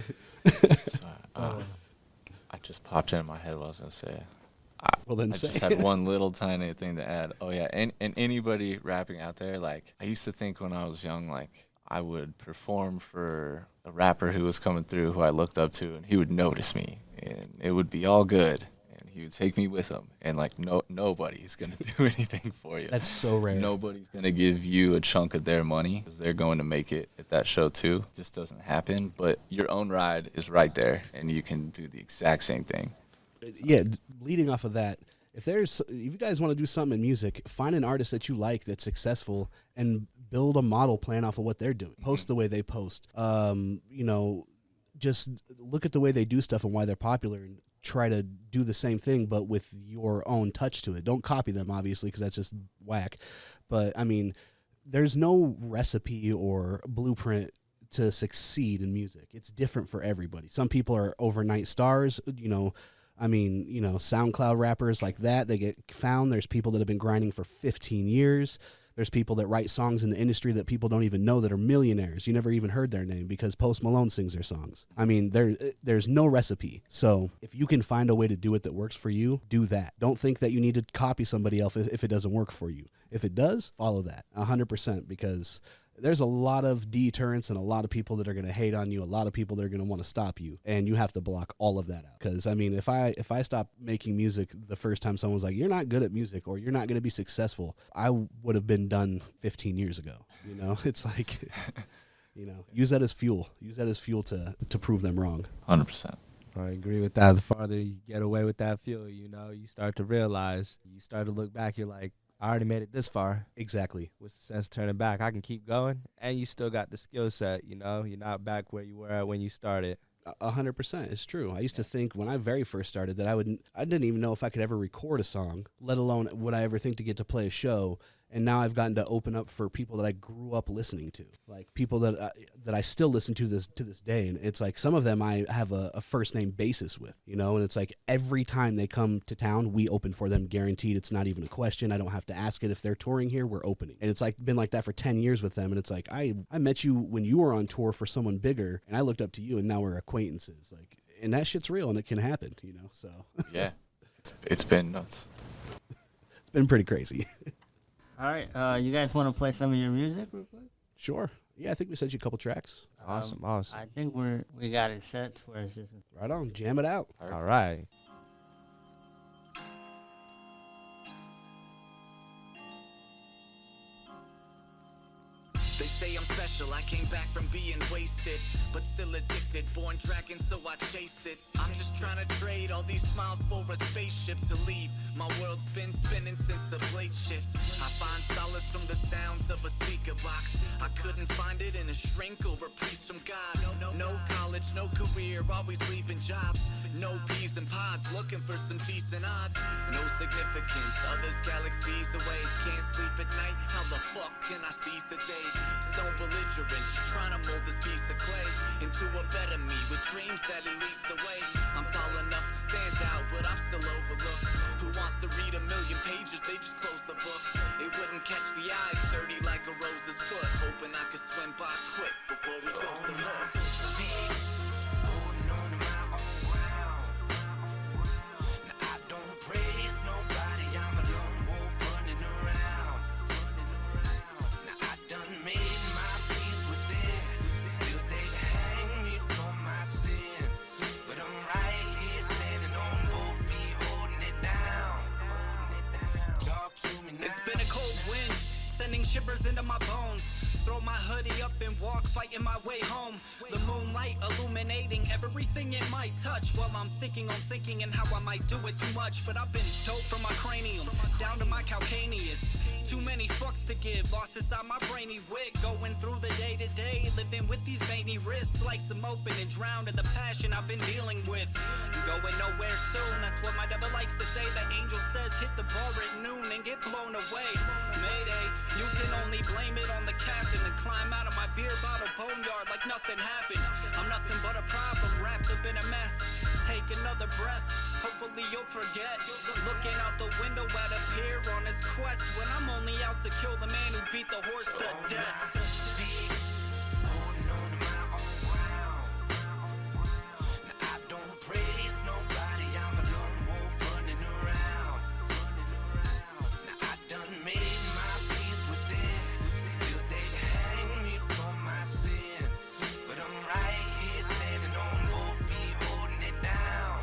So, I just popped in my head what I was gonna say. Well, then I say just had one little tiny thing to add. Oh yeah, and anybody rapping out there, like, I used to think when I was young, like, I would perform for a rapper who was coming through who I looked up to, and he would notice me, and it would be all good, and he would take me with him, and like nobody's gonna do anything for you. That's so rare. Nobody's gonna give you a chunk of their money because they're going to make it at that show too. It just doesn't happen. But your own ride is right there, and you can do the exact same thing. Yeah, leading off of that, if you guys want to do something in music, find an artist that you like that's successful and build a model plan off of what they're doing. Post the way they post. Just look at the way they do stuff and why they're popular, and try to do the same thing but with your own touch to it. Don't copy them, obviously, because that's just whack. But I mean, there's no recipe or blueprint to succeed in music. It's different for everybody. Some people are overnight stars, SoundCloud rappers like that, they get found. There's people that have been grinding for 15 years. There's people that write songs in the industry that people don't even know that are millionaires. You never even heard their name because Post Malone sings their songs. I mean, there's no recipe. So if you can find a way to do it that works for you, do that. Don't think that you need to copy somebody else if it doesn't work for you. If it does, follow that 100%, because there's a lot of deterrents and a lot of people that are going to hate on you, a lot of people that are going to want to stop you, and you have to block all of that out. Because, I mean, if I stop making music the first time someone's like, you're not good at music or you're not going to be successful, I would have been done 15 years ago. It's like, use that as fuel. Use that as fuel to prove them wrong. 100%. I agree with that. The farther you get away with that fuel, you start to realize, you start to look back, you're like, I already made it this far. Exactly. What's the sense of turning back? I can keep going, and you still got the skill set, You're not back where you were at when you started. 100%. It's true. I used to think when I very first started that I didn't even know if I could ever record a song, let alone would I ever think to get to play a show. And now I've gotten to open up for people that I grew up listening to, like people that I still listen to this day. And it's like some of them I have a first name basis with, and it's like every time they come to town, we open for them, guaranteed. It's not even a question. I don't have to ask it. If they're touring here, we're opening. And it's like been like that for 10 years with them. And it's like I met you when you were on tour for someone bigger, and I looked up to you, and now we're acquaintances. Like, and that shit's real, and it can happen, So Yeah, it's been nuts. It's been pretty crazy. All right, you guys want to play some of your music real quick? Sure. Yeah, I think we sent you a couple tracks. Awesome. I think we got it set to where it's just Right on. Jam it out. All right. They say I'm special, I came back from being wasted, but still addicted, born dragon so I chase it. I'm just trying to trade all these smiles for a spaceship to leave. My world's been spinning since the blade shift. I find solace from the sounds of a speaker box. I couldn't find it in a shrink or a priest from God. No college, no career, always leaving jobs. No peas and pods, looking for some decent odds. No significance, others galaxies away. Can't sleep at night, how the fuck can I seize the day? Stone belligerent, trying to mold this piece of clay into a better me with dreams that it leads the way. I'm tall enough to stand out, but I'm still overlooked. Who wants to read 1,000,000 pages? They just close the book. It wouldn't catch the eye, it's dirty like a rose's foot. Hoping I could swim by quick before we close the book. Holding on to my own ground. Now I don't praise nobody, I'm a lone wolf running around. Now I done made my peace with them. Still they hang me for my sins, but I'm right here standing on both feet, holding it down. Talk to me now. It's been a cold wind, sending shivers into my bones. Throw my hoodie up and walk, fighting my way home. The moonlight illuminating everything it might touch. While I'm thinking on thinking and how I might do it too much. But I've been dope from my cranium down to my calcaneus. Too many fucks to give, lost inside my brainy wig. Going through the day to day, living with these veiny wrists. Slice them open and drown in the passion I've been dealing with. I'm going nowhere soon, that's what my devil likes to say. The angel says hit the bar at noon and get blown away. Mayday, you can only blame it on the captain. And climb out of my beer bottle boneyard like nothing happened. I'm nothing but a problem wrapped up in a mess. Take another breath, hopefully you'll forget. Looking out the window at a pier on his quest, when I'm only out to kill the man who beat the horse to death. Holding on to my own ground. Now I don't praise nobody, I'm a lone wolf running around. Now I done made my peace with them. Still they hang me for my sins, but I'm right here standing on both feet, holding it down.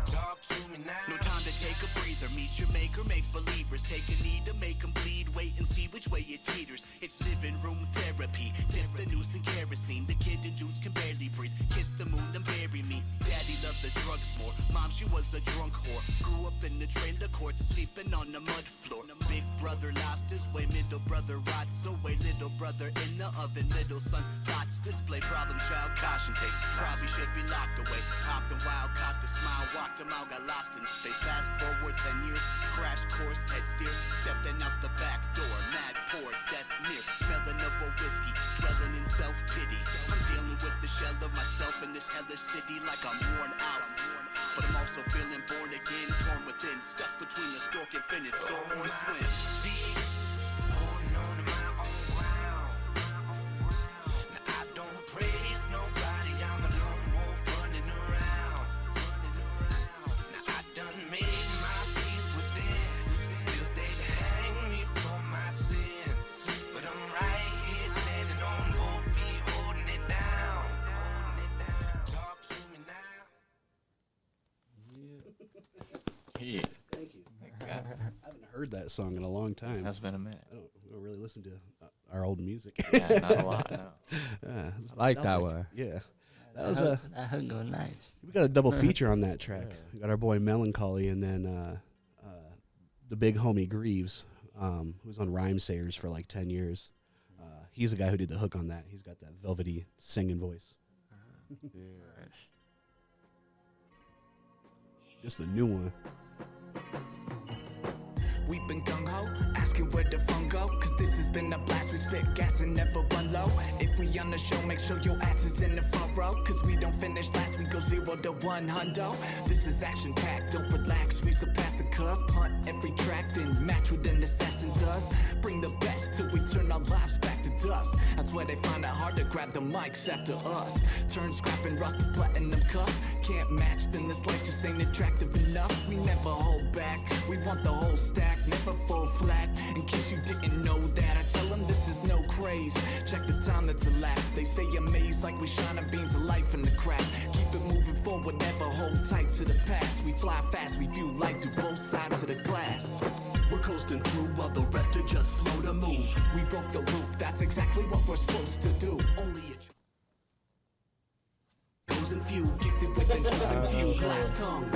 Talk to me now. No time to take a breather, meet your maker, make believers. Take a knee to make them bleed, wait and see which way it teeters. It's living room therapy, dip the noose in kerosene. The kid and Judes can barely breathe, kiss the moon and bury me. Daddy loved the drugs more, mom she was a drunk whore. Grew up in the trailer court, sleeping on the mud floor. Big brother lost his way, middle brother rots away. Little brother in the oven, middle son thoughts display. Problem child, caution tape, probably should be locked away. Often wild, caught the smile, walked him out, got lost in space. Fast forward 10 years, crash course, head steer. Stepping out the back door, mad poor, death's near. Smelling of a whiskey, dwelling in self-pity. I'm dealing with the shell of myself in this hellish city like I'm worn out. But I'm also feeling born again, torn within, stuck between the stork and finite soul or swim. Holding on to my own ground. Now I don't praise nobody, I'm a lone wolf running around. Now I done made my peace with them. Still they hang me for my sins, but I'm right here standing on both feet, holding it down. Talk to me now. Yeah. Thank you. God, I haven't heard that song in a long time. that's been a minute. I don't really listen to our old music. Yeah, not a lot. No. Yeah, it's I like that nostalgic. one. Yeah. That was a. That hook go nice. We got a double feature on that track. We got our boy Melancholy, and then the big homie Grieves, who was on Rhymesayers for like 10 years. He's the guy who did the hook on that. He's got that velvety singing voice. Just a new one. We've been gung-ho, asking where the fun go. Cause this has been a blast, we spit gas and never run low. If we on the show, make sure your ass is in the front row. Cause we don't finish last, we go 0 to 100. This is action-packed, don't relax, we surpass the cusp. Punt every track, then match what an assassin does. Bring the best till we turn our lives back to dust. That's where they find it hard to grab the mics after us. Turn scrap and rust to platinum cuff. Can't match, then this life just ain't attractive enough. We never hold back, we want the whole stack. Never fall flat, in case you didn't know that. I tell them this is no craze, check the time that's elapsed. They say amazed like we shining beams of life in the crack. Keep it moving forward, never hold tight to the past. We fly fast, we view life through both sides of the glass. We're coasting through while the rest are just slow to move. We broke the loop, that's exactly what we're supposed to do. Only a chosen few, gifted with an open view, glass tongue.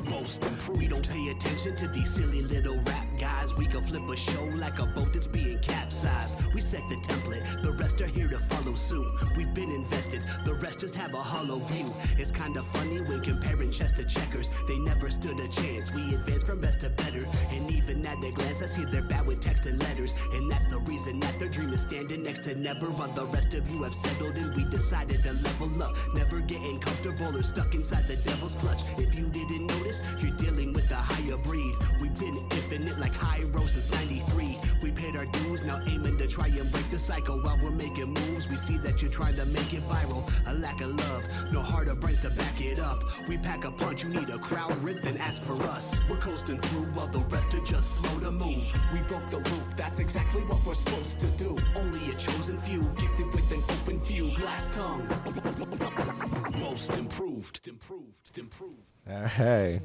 Most improved. We don't pay attention to these silly little rap guys. We can flip a show like a boat that's being capsized. We set the template, the rest are here to follow suit. We've been invested, the rest just have a hollow view. It's kinda funny when comparing chess to checkers. They never stood a chance, we advanced from best to better. And even at a glance I see they're bad with text and letters. And that's the reason that their dream is standing next to never. While the rest of you have settled and we decided to level up. Never getting comfortable or stuck inside the devil's clutch. If you didn't notice, you're dealing with a higher breed. We've been infinite like Hyro since 93. We paid our dues, now aiming to try and break the cycle. While we're making moves, we see that you're trying to make it viral. A lack of love, no heart or brains to back it up. We pack a punch, you need a crowd rip, then ask for us. We're coasting through while the rest are just slow to move. We broke the loop, that's exactly what we're supposed to do. Only a chosen few, gifted with an open view, glass tongue. Most improved. Hey,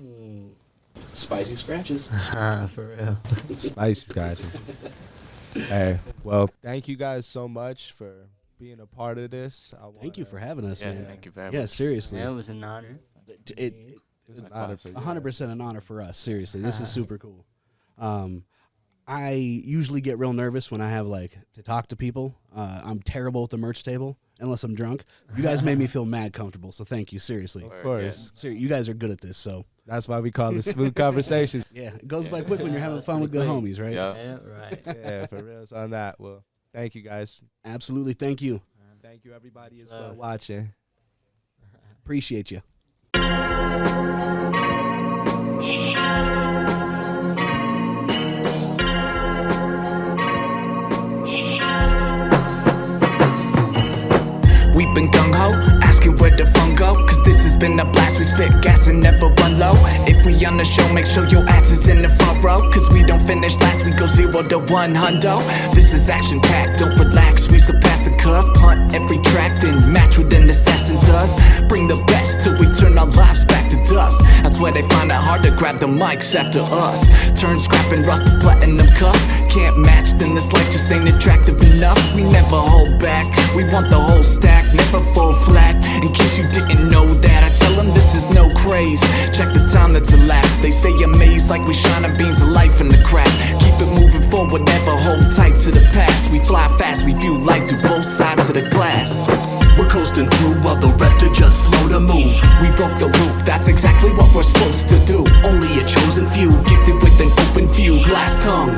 Spicy scratches. For real. spicy scratches. Hey, well, thank you guys so much for being a part of this. Thank you for having us, Yeah, man. thank you very Yeah, much. seriously. Yeah, it was an honor. It's an honor for you. 100% an honor for us. Seriously, this is super cool. I usually get real nervous when I have to talk to people. I'm terrible at the merch table unless I'm drunk. You guys made me feel mad comfortable, so thank you. Seriously, Of course. You guys are good at this. So That's why we call it smooth conversations. yeah, it goes by quick when you're having fun with good homies, right? Yeah. Yeah, right. Yeah, for real. So on that. Well, thank you guys. Absolutely. Thank you. Thank you everybody as well watching. Appreciate you. We've been gung-ho, asking where the fun go. Cause this has been a blast, we spit gas and never run low. If we on the show, make sure your ass is in the front row. Cause we don't finish last, we go 0 to 100. This is action packed, don't relax, we surpass the cusp. Hunt every track, then match what an assassin does. Bring the best till we turn our lives back to dust. That's where they find it hard to grab the mics after us. Turn scrap and rust to platinum cup. Can't match, then this life just ain't attractive enough. We never hold back, we want the whole stack. Never fall flat, in case you didn't know that. I tell them this is no craze. Check the time that's elapsed. They stay amazed like we shining beams of life in the crack. Keep it moving forward, never hold tight to the past. We fly fast, we view life through both sides of the glass. We're coasting through while the rest are just slow to move. We broke the loop, that's exactly what we're supposed to do. Only a chosen few, gifted with an open view, glass tongue.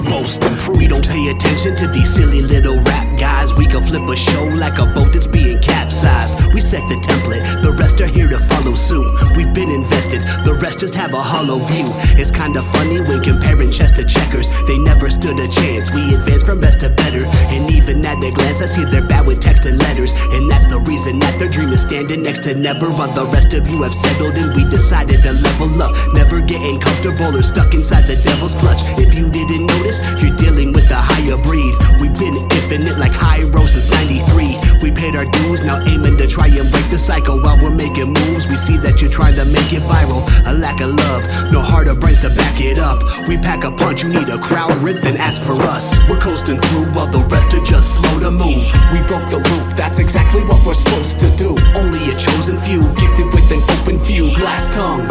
Most improved. We don't pay attention to these silly little rap guys. We can flip a show like a boat that's being capsized. We set the template, the rest are here to follow suit. We've been invested, the rest just have a hollow view. It's kinda funny when comparing chess to checkers. They never stood a chance, we advanced from best to better. And even at a glance I see they're bad with text and letters. And that's the reason that their dream is standing next to never. While the rest of you have settled and we decided to level up. Never getting comfortable or stuck inside the devil's clutch. If you didn't notice, you're dealing with a higher breed. We've been infinite like Hyro since 93. We paid our dues, now aiming to try and break the cycle. While we're making moves, we see that you're trying to make it viral. A lack of love, no heart or brains to back it up. We pack a punch, you need a crowd rip, then ask for us. We're coasting through while the rest are just slow to move. We broke the loop, that's exactly what we're supposed to do. Only a chosen few, gifted with an open view, glass tongue.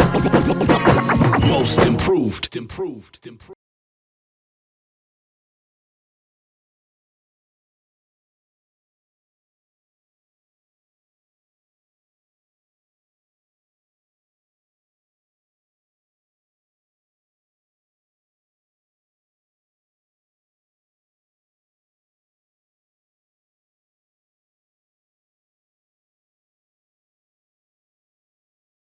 Most improved.